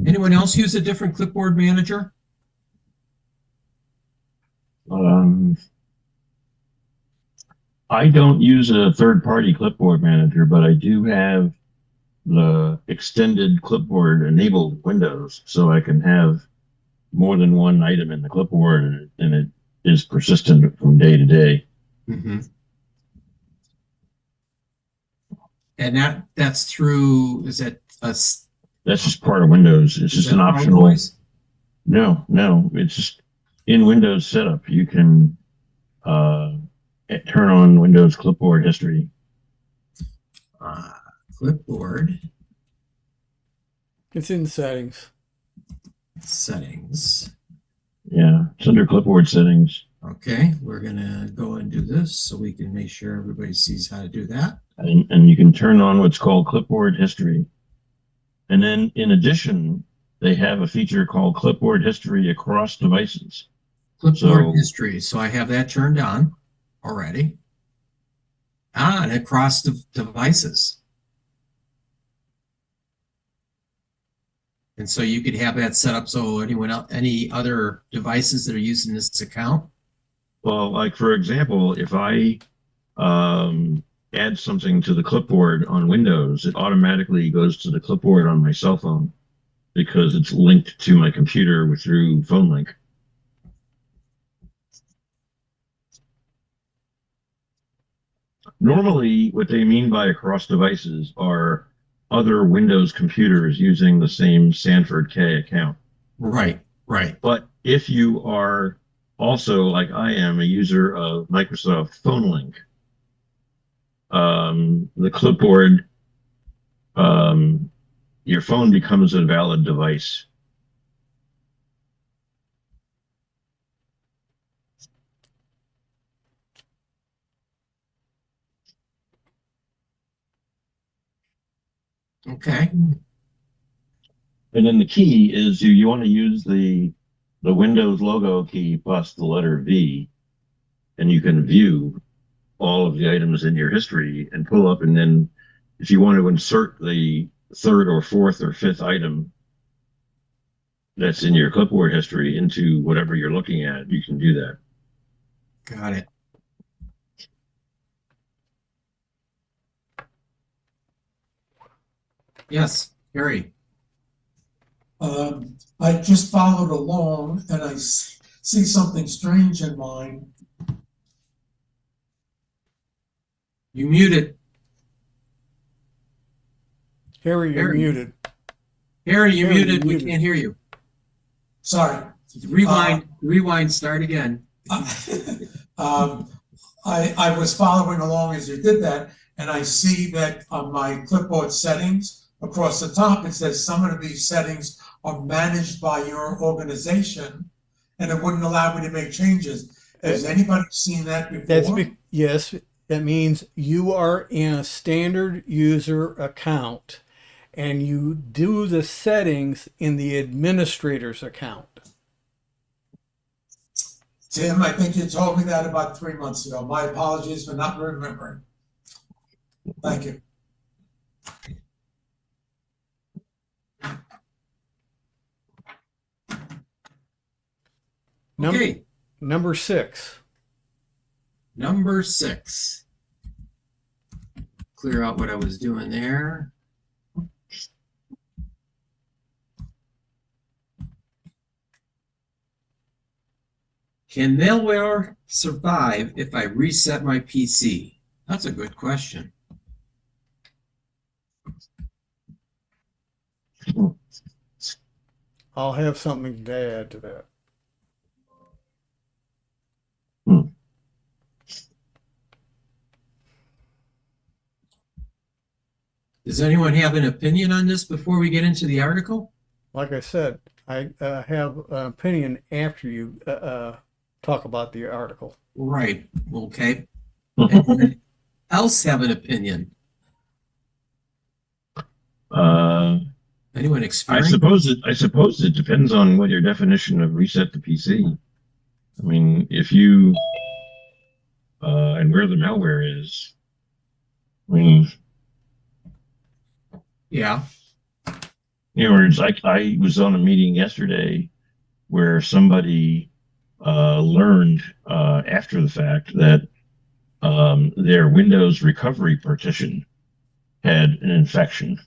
Anyone else use a different clipboard manager? I don't use a third-party clipboard manager, but I do have the extended clipboard enabled windows, so I can have more than one item in the clipboard, and it is persistent from day to day. Mm-hmm. And that's through, is that That's just part of Windows. It's just an optional. No, it's just in Windows setup. You can turn on Windows clipboard history. Clipboard It's in settings. settings. Yeah, it's under clipboard settings. Okay, we're gonna go and do this so we can make sure everybody sees how to do that. And you can turn on what's called clipboard history. And then in addition, they have a feature called clipboard history across devices. Clipboard history. So I have that turned on already. And across the devices. And so you could have that set up so anyone else, any other devices that are using this account. Well, like for example, if I add something to the clipboard on Windows, it automatically goes to the clipboard on my cell phone because it's linked to my computer through phone link. Normally, what they mean by across devices are other Windows computers using the same Sanford K account. Right. But if you are also, like I am, a user of Microsoft Phone Link, the clipboard, your phone becomes a valid device. Okay. And then the key is you want to use the Windows logo key plus the letter V, and you can view all of the items in your history and pull up. And then if you want to insert the third or fourth or fifth item that's in your clipboard history into whatever you're looking at, you can do that. Got it. Yes, Harry. I just followed along and I see something strange in mine. You muted. Harry, you're muted. Harry, you muted. We can't hear you. Sorry. Rewind, start again. I was following along as you did that, and I see that on my clipboard settings, across the top, it says some of these settings are managed by your organization, and it wouldn't allow me to make changes. Has anybody seen that before? Yes, that means you are in a standard user account and you do the settings in the administrator's account. Tim, I think you told me that about 3 months ago. My apologies for not remembering. Thank you. Okay, Number 6. number 6. Clear out what I was doing there. Can malware survive if I reset my PC? That's a good question. I'll have something to add to that. Does anyone have an opinion on this before we get into the article? Like I said, I have an opinion after you talk about the article. Right, okay. Anyone else have an opinion? Anyone I experience? suppose it depends on what your definition of reset the PC. I mean, if you and where the malware is. I mean, Yeah. in other words, I was on a meeting yesterday where somebody learned after the fact that their Windows recovery partition had an infection.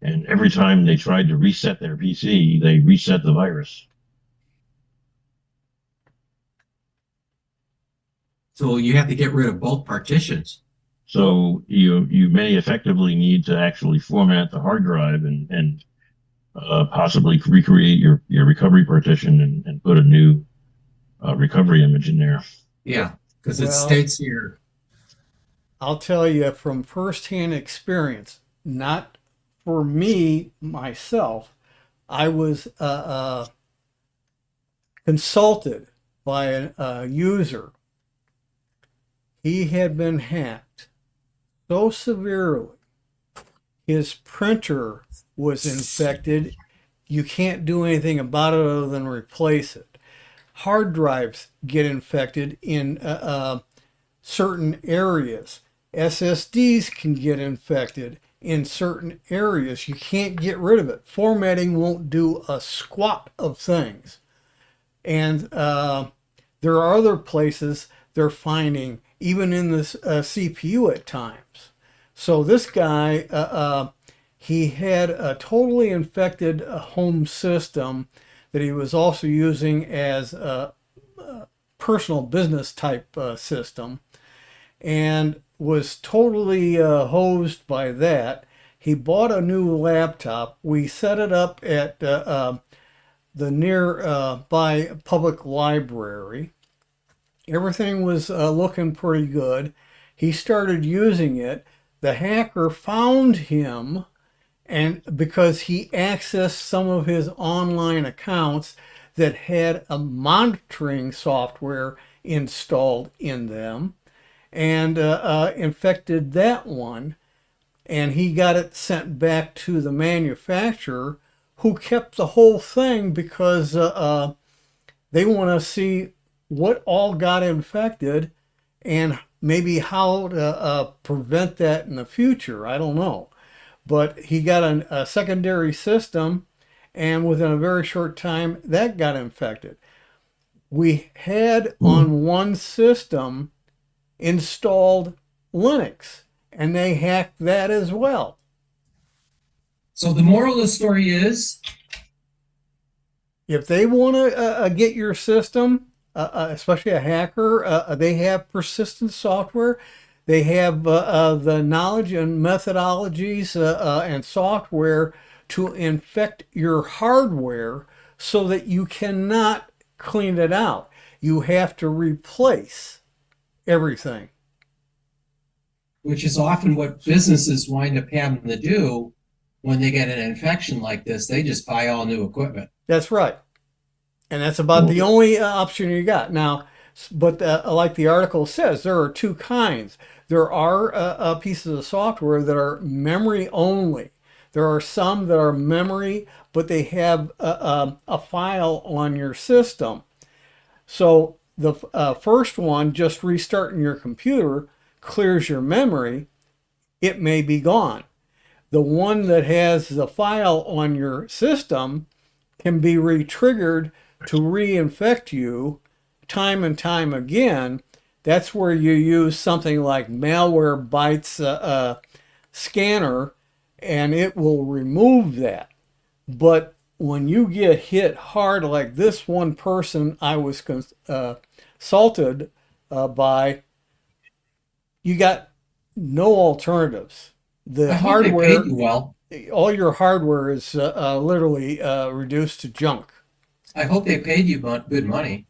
And every time they tried to reset their PC, they reset the virus. So you have to get rid of both partitions. So you may effectively need to actually format the hard drive and possibly recreate your recovery partition and put a new recovery image in there. Yeah, because it Well, states here. I'll tell you from firsthand experience, not for me, myself, I was consulted by a user. He had been hacked so severely, his printer was infected. You can't do anything about it other than replace it. Hard drives get infected in certain areas. SSDs can get infected in certain areas. You can't get rid of it. Formatting won't do a squat of things. And there are other places they're finding, even in the CPU at times. So this guy, he had a totally infected home system that he was also using as a personal business type system, and was totally hosed by that. He bought a new laptop. We set it up at the nearby public library. Everything was looking pretty good. He started using it. The hacker found him, and because he accessed some of his online accounts that had a monitoring software installed in them, and infected that one, and he got it sent back to the manufacturer, who kept the whole thing because they want to see what all got infected and maybe how to prevent that in the future. I don't know. But he got a secondary system, and within a very short time, that got infected. We had on one system installed Linux, and they hacked that as well. So the moral of the story is, if they want to get your system, especially a hacker, they have persistent software. They have the knowledge and methodologies and software to infect your hardware so that you cannot clean it out. You have to replace everything. which is often what businesses wind up having to do when they get an infection like this, they just buy all new equipment. That's right. And that's about the only option you got. Now, but like the article says, there are two kinds. There are pieces of software that are memory only. There are some that are memory, but they have a file on your system. So the first one, just restarting your computer, clears your memory. It may be gone. The one that has the file on your system can be re-triggered to reinfect you time and time again. That's where you use something like Malwarebytes scanner, and it will remove that. But when you get hit hard like this one person I was consulted by, you got no alternatives. The I hope they hardware, paid you well. all your hardware is literally reduced to junk. I hope they paid you good money.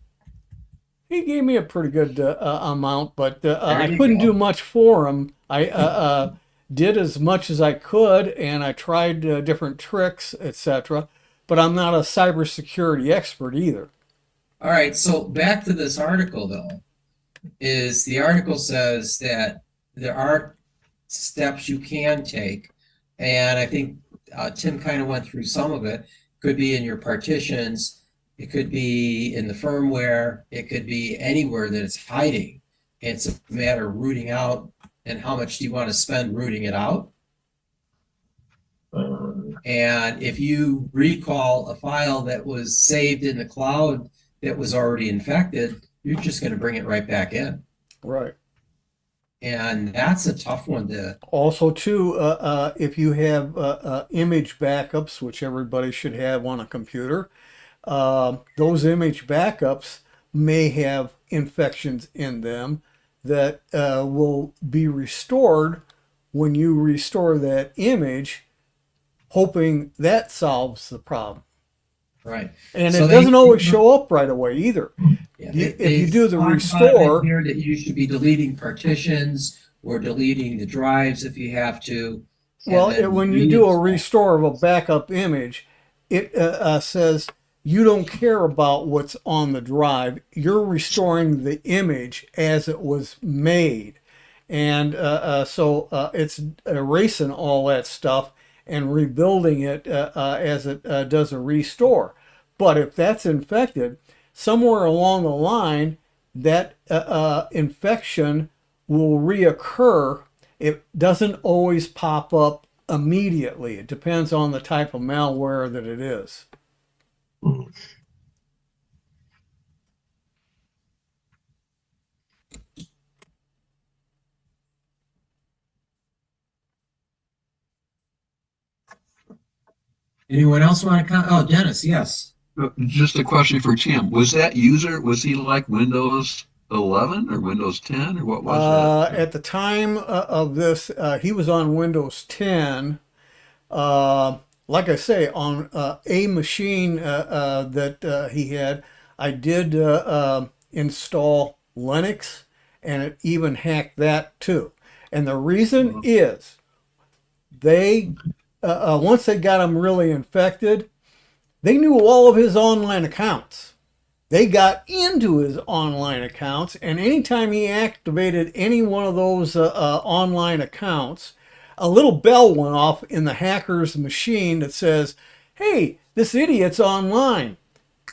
He gave me a pretty good amount, but I you couldn't go. do much for him. I did as much as I could, and I tried different tricks, etc. But I'm not a cybersecurity expert either. All right, so back to this article though, is the article says that there are steps you can take, and I think Tim kind of went through some of it. Could be in your partitions, it could be in the firmware, it could be anywhere that it's hiding. It's a matter of rooting out, and how much do you want to spend rooting it out? And if you recall a file that was saved in the cloud that was already infected, you're just going to bring it right back in. Right. And that's a tough one to. Also, too, if you have image backups, which everybody should have on a computer, those image backups may have infections in them that will be restored when you restore that image, hoping that solves the problem. Right. And So it doesn't always show up right away either. Yeah, If you do the talk about restore, it here that you should be deleting partitions or deleting the drives if you have to. and well, then when you do a reinstall. restore of a backup image, it says you don't care about what's on the drive. You're restoring the image as it was made. And so it's erasing all that stuff and rebuilding it as it does a restore. But if that's infected, somewhere along the line, that infection will reoccur. It doesn't always pop up immediately. It depends on the type of malware that it is. Anyone else want to oh, Dennis, yes. Just a question for Tim. Was that user, was he like Windows 11 or Windows 10 or what was that? At the time of this, he was on Windows 10. Like I say, on a machine that he had, I did install Linux, and it even hacked that too. And the reason is they, once they got him really infected, they knew all of his online accounts. They got into his online accounts, and anytime he activated any one of those online accounts, a little bell went off in the hacker's machine that says, hey, this idiot's online.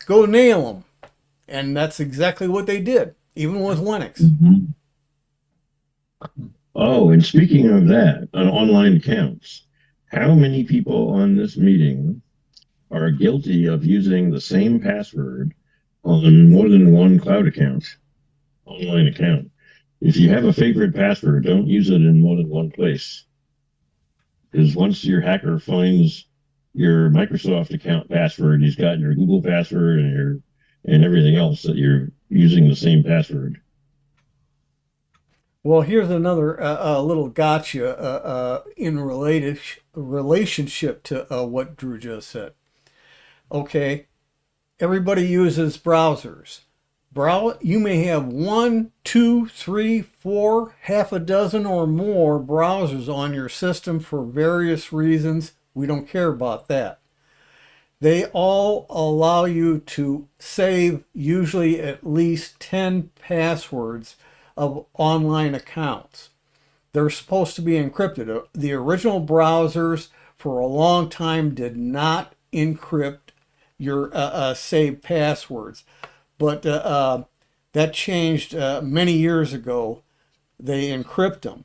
Go nail him. And that's exactly what they did, even with Linux. Oh, and speaking of that, on online accounts, how many people on this meeting are guilty of using the same password on more than one cloud account, online account? If you have a favorite password, don't use it in more than one place. Because once your hacker finds your Microsoft account password, he's got your Google password and everything else that you're using the same password. Well, here's another little gotcha in relationship to what Drew just said. Okay, everybody uses browsers. You may have 1, 2, 3, 4, half a dozen or more browsers on your system for various reasons, We don't care about that. They all allow you to save usually at least 10 passwords of online accounts. They're supposed to be encrypted. The original browsers for a long time did not encrypt your saved passwords, but that changed many years ago. They encrypt them.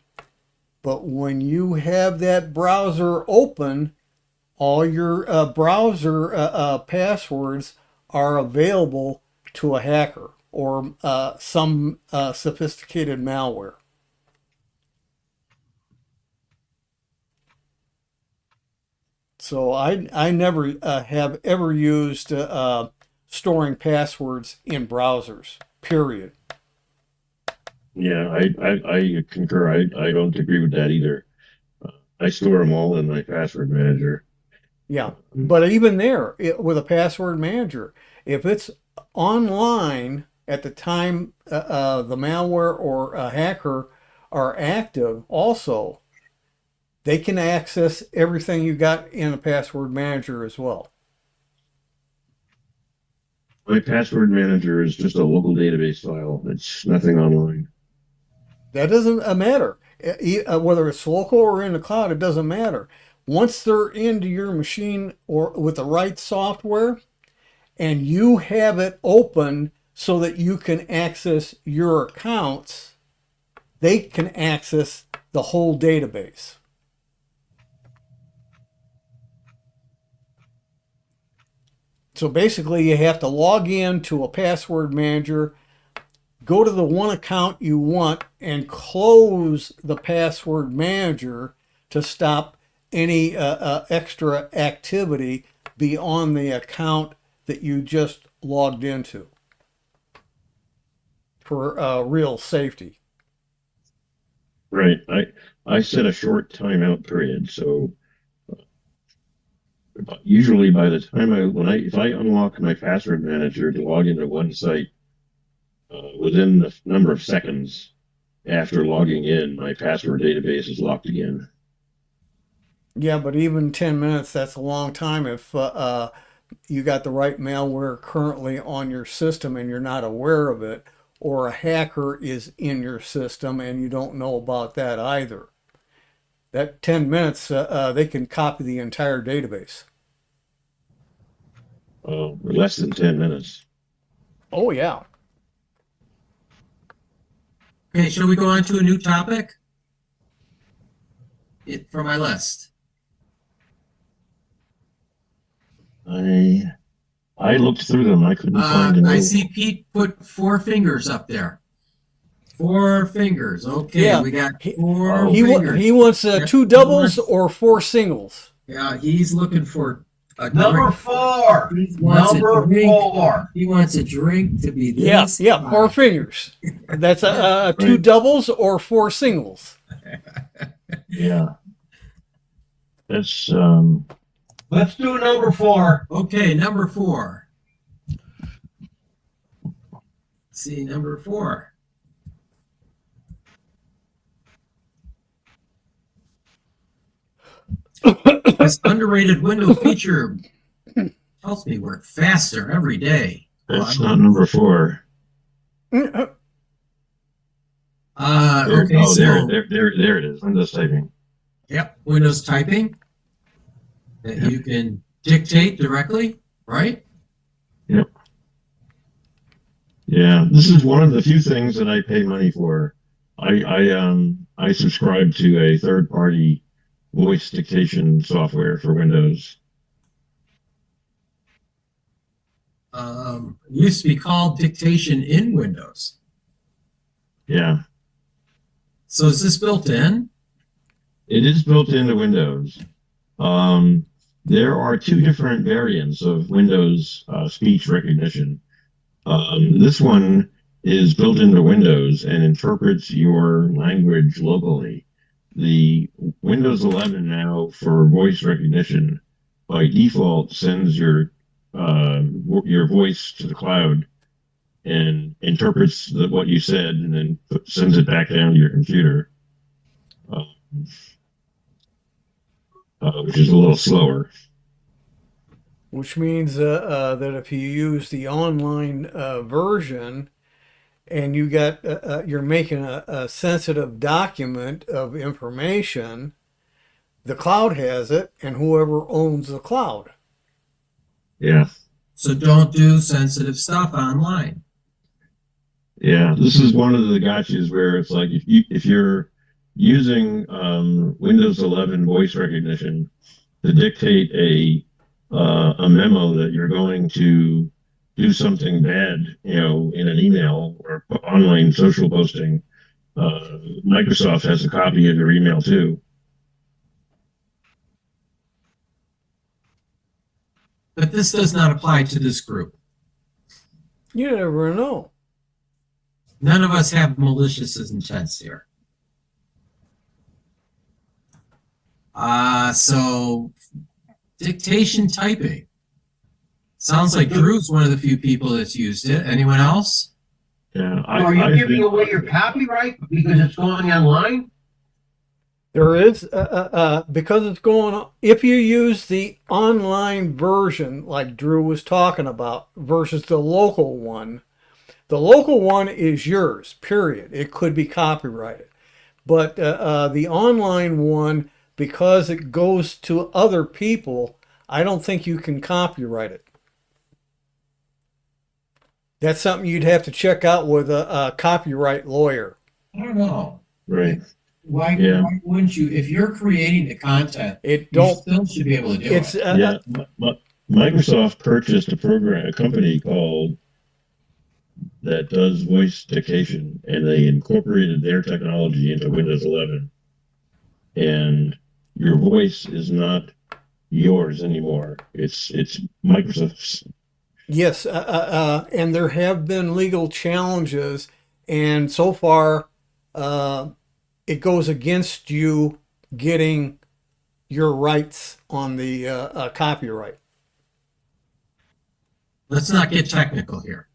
But when you have that browser open, all your browser passwords are available to a hacker or some sophisticated malware. So I never have ever used storing passwords in browsers, period. Yeah, I concur. I don't agree with that either. I store them all in my password manager. Yeah, but even there, with a password manager, if it's online at the time the malware or a hacker are active, also, they can access everything you got in a password manager as well. My password manager is just a local database file. It's nothing online. That doesn't matter. Whether it's local or in the cloud, it doesn't matter. Once they're into your machine or with the right software, and you have it open so that you can access your accounts, they can access the whole database. So basically, you have to log in to a password manager, go to the one account you want, and close the password manager to stop any extra activity beyond the account that you just logged into for real safety. Right. I set a short timeout period, so usually by the time if I unlock my password manager to log into one site, within the number of seconds after logging in, my password database is locked again. Yeah, but even 10 minutes, that's a long time if you got the right malware currently on your system and you're not aware of it, or a hacker is in your system and you don't know about that either. That 10 minutes, they can copy the entire database. Less than 10 minutes. Oh, yeah. Okay, shall we go on to a new topic? For my list. I looked through them. I couldn't find I see Pete put 4 fingers up there. 4 fingers. Okay, Yeah, we got 4 he fingers. wants 2 doubles or 4 singles. Yeah, he's looking for a Number drink. 4. He wants Number a drink. 4. He wants a drink to be this. Yeah, 4 fingers. That's 2 Right. doubles or 4 singles. Yeah. That's Let's do number 4. Okay, number 4. Let's see, number 4. This underrated Windows feature helps me work faster every day. that's not number 4. Okay, there, so there it is. Windows typing. yep, Windows typing that you can dictate directly, right? Yep. Yeah, this is one of the few things that I pay money for. I subscribe to a third-party voice dictation software for Windows. It used to be called dictation in Windows. Yeah, So is this built in? it is built into Windows. There are 2 different variants of Windows speech recognition. This one is built into Windows and interprets your language locally. The Windows 11 now for voice recognition by default sends your voice to the cloud and interprets what you said and then sends it back down to your computer. which is a little slower. Which means that if you use the online version and you got you're making a sensitive document of information, the cloud has it, and whoever owns the cloud. Yeah. So don't do sensitive stuff online. Yeah, this is one of the gotchas where it's like if you're using Windows 11 voice recognition to dictate a memo that you're going to do something bad, in an email or online social posting, Microsoft has a copy of your email too. But this does not apply to this group. You never know. None of us have malicious intents here. So dictation typing. Sounds like Drew's one of the few people that's used it. Anyone else? Yeah, Are you giving away your copyright because it's going online? There is, because it's going on, if you use the online version, like Drew was talking about, versus the local one is yours, period. It could be copyrighted. But the online one, because it goes to other people, I don't think you can copyright it. That's something you'd have to check out with a copyright lawyer. I don't know. Right. Why wouldn't you? If you're creating the content, you still should be able to do it. Yeah, Microsoft purchased a company called that does voice dictation, and they incorporated their technology into Windows 11. And your voice is not yours anymore. It's Microsoft's. Yes, and there have been legal challenges, and so far it goes against you getting your rights on the copyright. Let's not get technical here.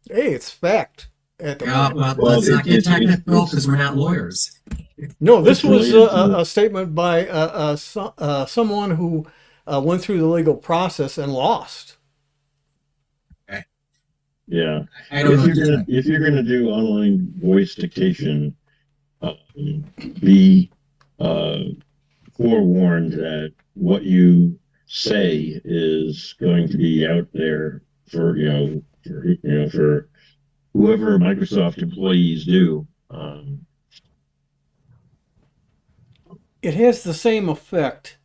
Hey, it's fact. Let's not get technical because we're not lawyers. No, this was a statement by someone who went through the legal process and lost. Yeah, if you're gonna do online voice dictation, be forewarned that what you say is going to be out there for for whoever Microsoft employees do. It has the same effect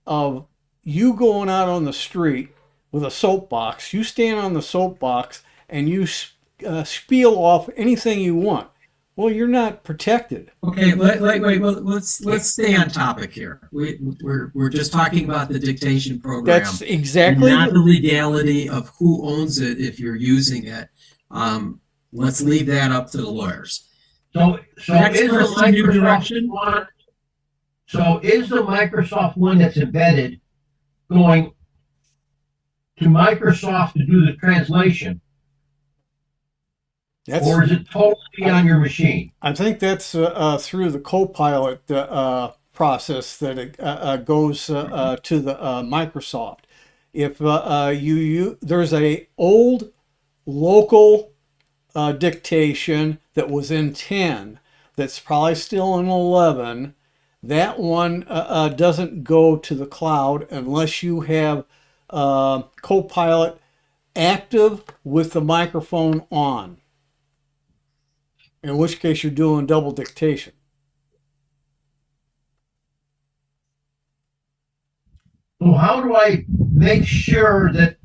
of you going out on the street with a soapbox. You stand on the soapbox and you spiel off anything you want. Well, you're not protected. Okay, wait. Well, let's stay on topic here. We're just talking about the dictation program. That's exactly not the legality of who owns it if you're using it. Let's leave that up to the lawyers. So is the Microsoft one that's embedded going to Microsoft to do the translation? Or is it totally on your machine? I think that's through the Copilot process that it goes to the Microsoft. If there's a old local dictation that was in 10 that's probably still in 11, that one doesn't go to the cloud unless you have Copilot active with the microphone on. In which case you're doing double dictation. So how do I make sure that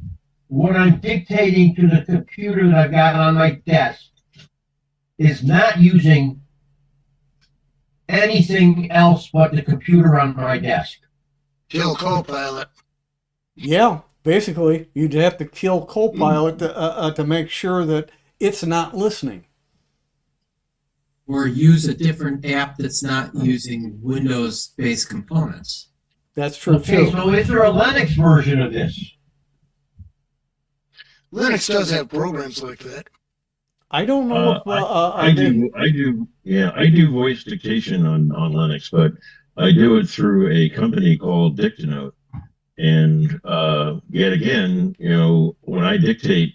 what I'm dictating to the computer that I've got on my desk is not using anything else but the computer on my desk? Kill Copilot. Yeah, basically you'd have to kill Copilot to make sure that it's not listening. Or use a different app that's not using Windows-based components. That's true Okay, too. so is there a Linux version of this? Linux does have programs like that. I don't know if I do voice dictation on Linux, but I do it through a company called Dictanote. And yet again, when I dictate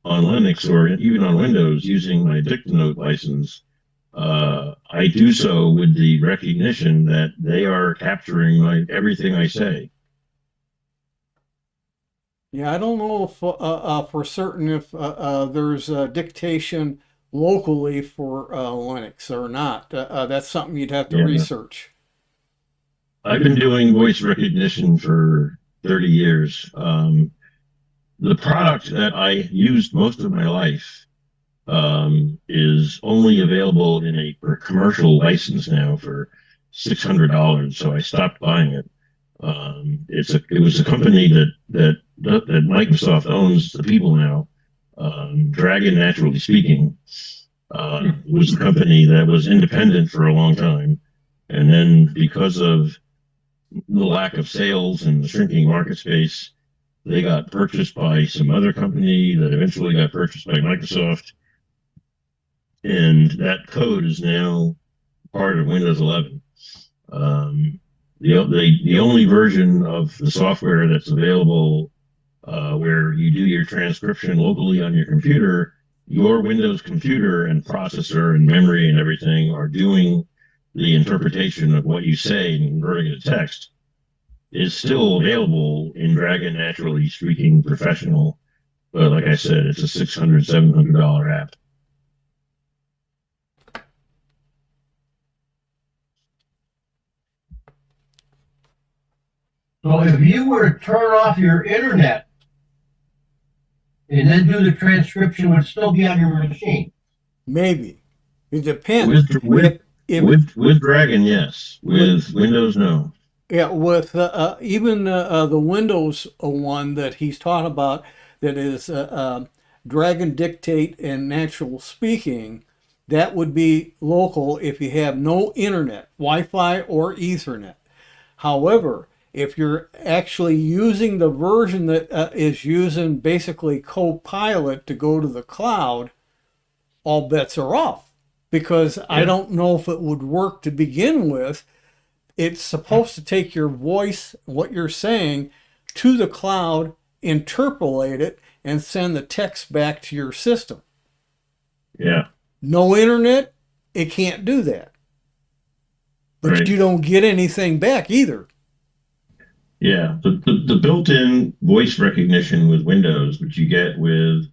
on Linux or even on Windows using my Dictanote license, I do so with the recognition that they are capturing everything I say. Yeah, I don't know if for certain if there's dictation locally for Linux or not. That's something you'd have to Yeah. research. I've been doing voice recognition for 30 years. The product that I used most of my life is only available in a commercial license now for $600. So I stopped buying it. It was a company that Microsoft owns the people now. Dragon, naturally speaking, was a company that was independent for a long time, and then because of the lack of sales and the shrinking market space, they got purchased by some other company that eventually got purchased by Microsoft. And that code is now part of Windows 11. The only version of the software that's available where you do your transcription locally on your computer, your Windows computer and processor and memory and everything are doing the interpretation of what you say and converting it to text, is still available in Dragon Naturally Speaking Professional. But like I said, it's a $600, $700 app. So if you were to turn off your internet and then do the transcription, would it still be on your machine? Maybe. It depends. With Dragon, yes. With Windows, no. Yeah, with even the Windows one that he's talking about, that is Dragon Dictate and Natural Speaking, that would be local if you have no internet, Wi-Fi or Ethernet. However, if you're actually using the version that is using basically Copilot to go to the cloud, all bets are off, because I don't know if it would work to begin with. It's supposed to take your voice, what you're saying, to the cloud, interpolate it, and send the text back to your system. Yeah. No internet, it can't do that. But right. You don't get anything back either. Yeah, the built-in voice recognition with Windows, which you get with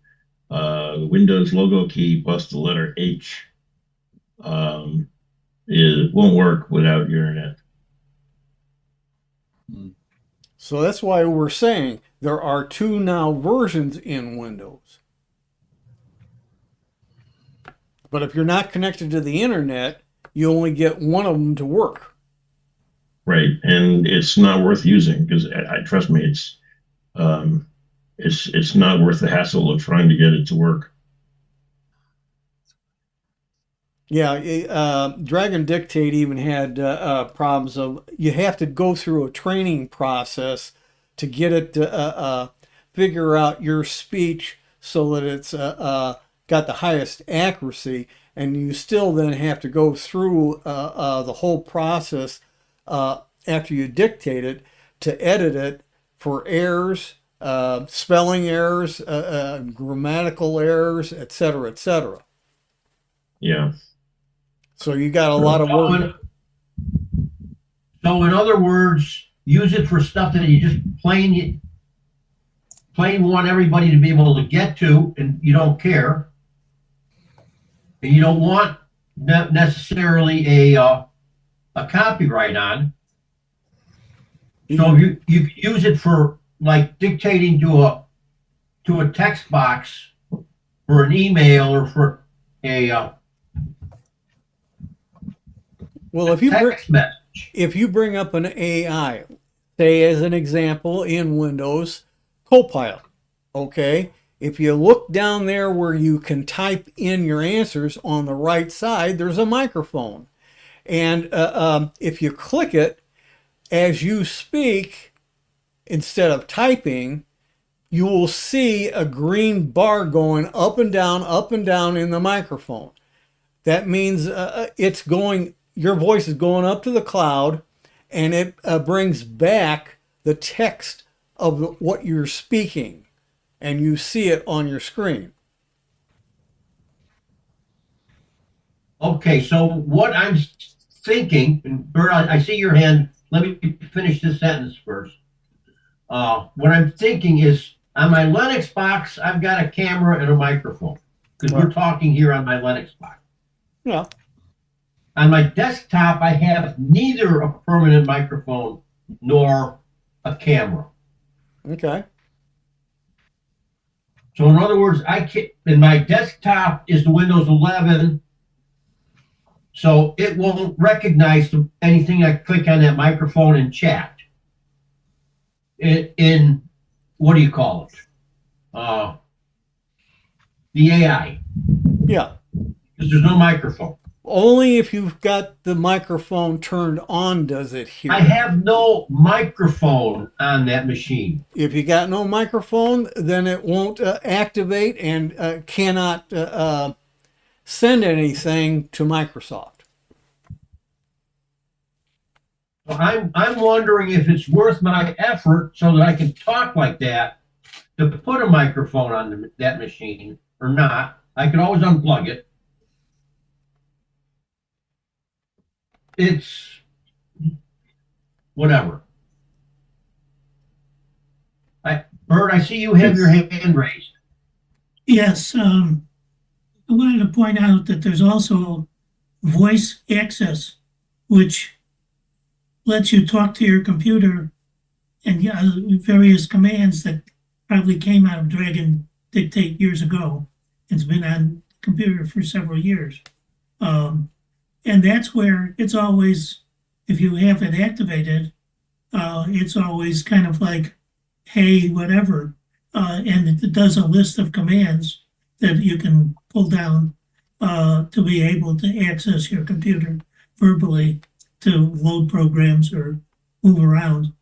the Windows logo key plus the letter H, it won't work without your internet. So that's why we're saying there are two now versions in Windows. But if you're not connected to the internet, you only get one of them to work. Right, and it's not worth using because trust me, it's not worth the hassle of trying to get it to work. Yeah, Dragon Dictate even had problems of you have to go through a training process to get it to figure out your speech so that it's got the highest accuracy, and you still then have to go through the whole process after you dictate it to edit it for errors, spelling errors, grammatical errors, etc., etc. Yeah. So you got a lot of work. So in other words, use it for stuff that you just plain want everybody to be able to get to, and you don't care, and you don't want necessarily a copyright on. So you use it for like dictating to a text box for an email or for a well, if you bring up an AI, say as an example in Windows, Copilot, okay? If you look down there where you can type in your answers on the right side, there's a microphone. And if you click it, as you speak, instead of typing, you will see a green bar going up and down in the microphone. That means your voice is going up to the cloud, and it brings back the text of what you're speaking, and you see it on your screen. Okay, so what I'm thinking, and Bert, I see your hand. Let me finish this sentence first. What I'm thinking is on my Linux box, I've got a camera and a microphone because we're talking here on my Linux box. Yeah. On my desktop, I have neither a permanent microphone nor a camera. Okay. So in other words, in my desktop is the Windows 11, so it won't recognize anything I click on that microphone and chat. In what do you call it? The AI. Yeah. Because there's no microphone. Only if you've got the microphone turned on does it hear. I have no microphone on that machine. If you got no microphone, then it won't activate and cannot send anything to Microsoft. I'm wondering if it's worth my effort so that I can talk like that to put a microphone on that machine or not. I can always unplug it. It's whatever. Bert, I see you have your hand raised. Yes, I wanted to point out that there's also voice access, which lets you talk to your computer and various commands that probably came out of Dragon Dictate years ago. It's been on the computer for several years. And that's where it's always, if you have it activated, it's always kind of like, hey, whatever. And it does a list of commands that you can pull down to be able to access your computer verbally to load programs or move around.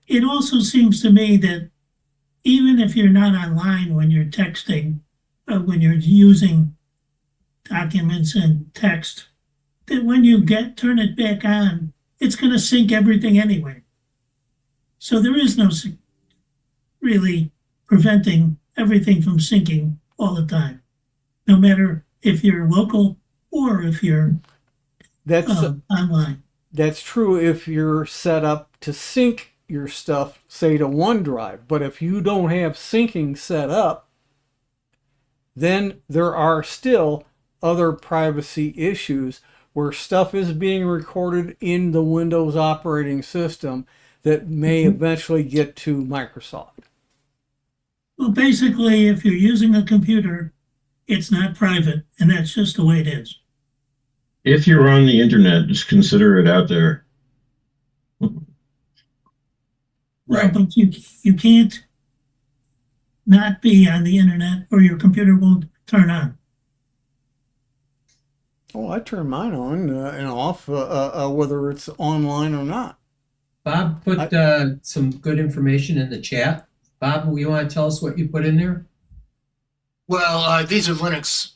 It also seems to me that even if you're not online when you're texting, when you're using documents and text, that when you turn it back on, it's going to sync everything anyway. So there is no really preventing everything from syncing all the time, no matter if you're local or if you're online. That's true if you're set up to sync your stuff, say to OneDrive. But if you don't have syncing set up, then there are still other privacy issues where stuff is being recorded in the Windows operating system that may eventually get to Microsoft. Well, basically, if you're using a computer, it's not private, and that's just the way it is. If you're on the internet, just consider it out there. Right. Well, but you can't not be on the internet or your computer won't turn on. Oh, I turn mine on and off, whether it's online or not. Bob put some good information in the chat. Bob, you want to tell us what you put in there? Well, these are Linux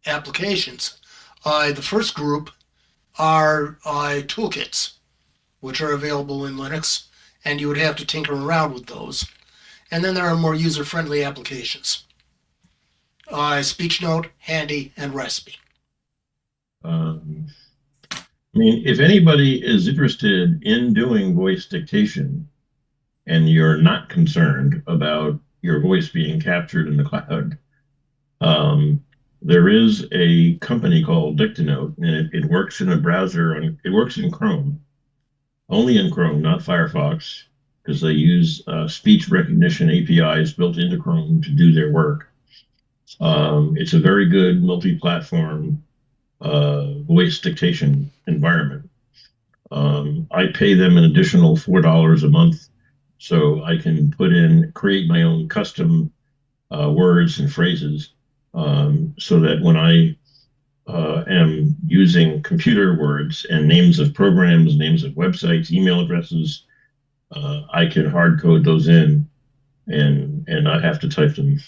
applications. The first group are toolkits, which are available in Linux, and you would have to tinker around with those. And then there are more user-friendly applications. SpeechNote, Handy, and Recipe. I mean, if anybody is interested in doing voice dictation and you're not concerned about your voice being captured in the cloud, there is a company called Dictanote, and it works in a browser. It works in Chrome, only in Chrome, not Firefox, because they use speech recognition APIs built into Chrome to do their work. It's a very good multi-platform voice dictation environment. I pay them an additional $4 a month so I can create my own custom words and phrases, so that when I am using computer words and names of programs, names of websites, email addresses, I can hard code those in and not have to type them.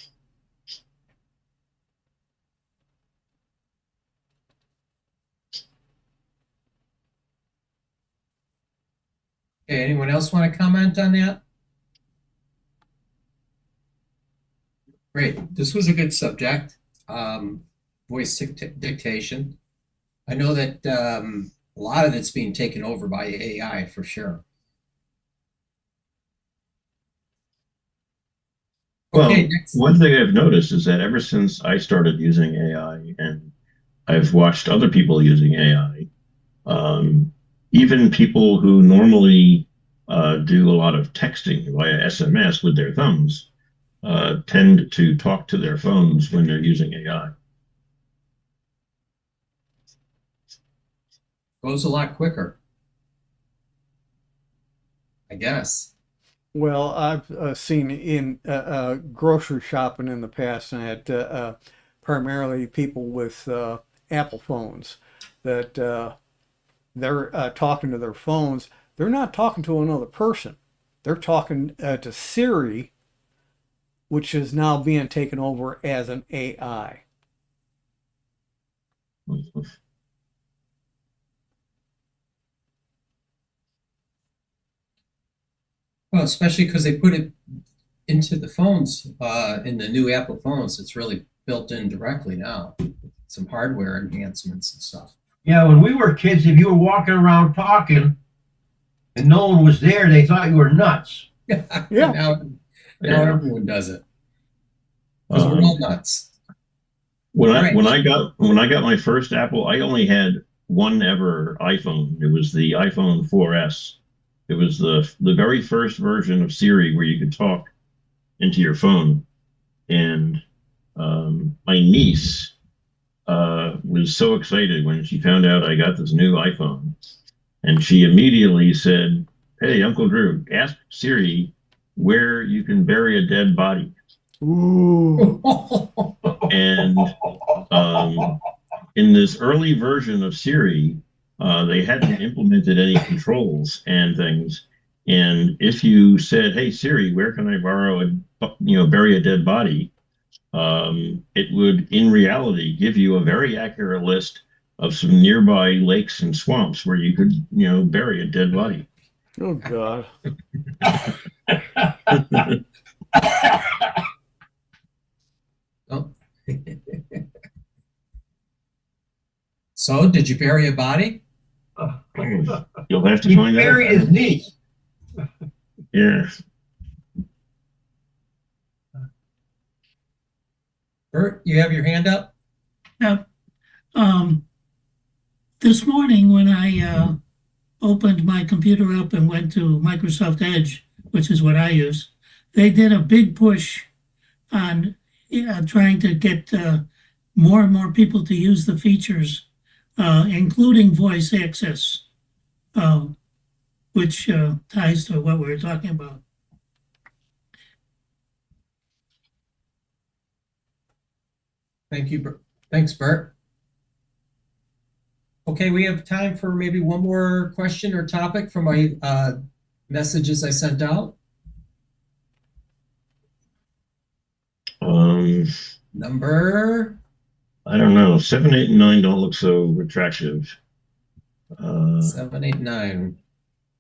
Okay, anyone else want to comment on that? Great. This was a good subject. Voice dictation. I know that a lot of it's being taken over by AI for sure. Okay, Well, next. one thing I've noticed is that ever since I started using AI and I've watched other people using AI, even people who normally do a lot of texting via SMS with their thumbs tend to talk to their phones when they're using AI. Goes a lot quicker, I guess. Well, I've seen in grocery shopping in the past, and had primarily people with Apple phones that they're talking to their phones. They're not talking to another person. They're talking to Siri, which is now being taken over as an AI. Well, especially because they put it into the phones, in the new Apple phones. It's really built in directly now. Some hardware enhancements and stuff. Yeah, when we were kids, if you were walking around talking and no one was there, they thought you were nuts. Yeah. Yeah. Now Yeah. everyone does it. Because we're all nuts. When Right. I got my first Apple, I only had one ever iPhone. It was the iPhone 4S. It was the very first version of Siri where you could talk into your phone. And my niece was so excited when she found out I got this new iPhone. And she immediately said, "Hey, Uncle Drew, ask Siri where you can bury a dead body." Ooh. And in this early version of Siri, they hadn't implemented any controls and things. And if you said, "Hey Siri, where can I bury a dead body?" It would, in reality, give you a very accurate list of some nearby lakes and swamps where you could, bury a dead body. Oh God. Oh. So, did you bury a body? You'll have to He find out. buried his niece. Yeah. Bert, you have your hand up? Now, this morning when I opened my computer up and went to Microsoft Edge, which is what I use, they did a big push on trying to get more and more people to use the features, including voice access, which ties to what we were talking about. Thank you, Bert. Thanks, Bert. Okay, we have time for maybe one more question or topic from my messages I sent out. Number? I don't know. 7, 8, and 9 don't look so attractive. 7, 8, 9.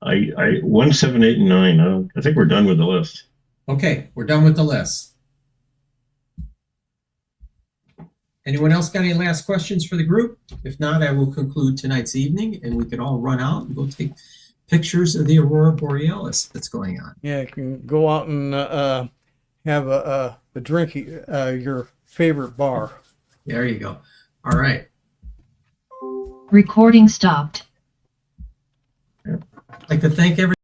1, 7, 8, and 9. I think we're done with the list. Okay, we're done with the list. Anyone else got any last questions for the group? If not, I will conclude tonight's evening and we can all run out and go take pictures of the aurora borealis that's going on. Yeah, you can go out and have a drink your favorite bar. There you go. All right. Recording stopped. I'd like to thank everyone.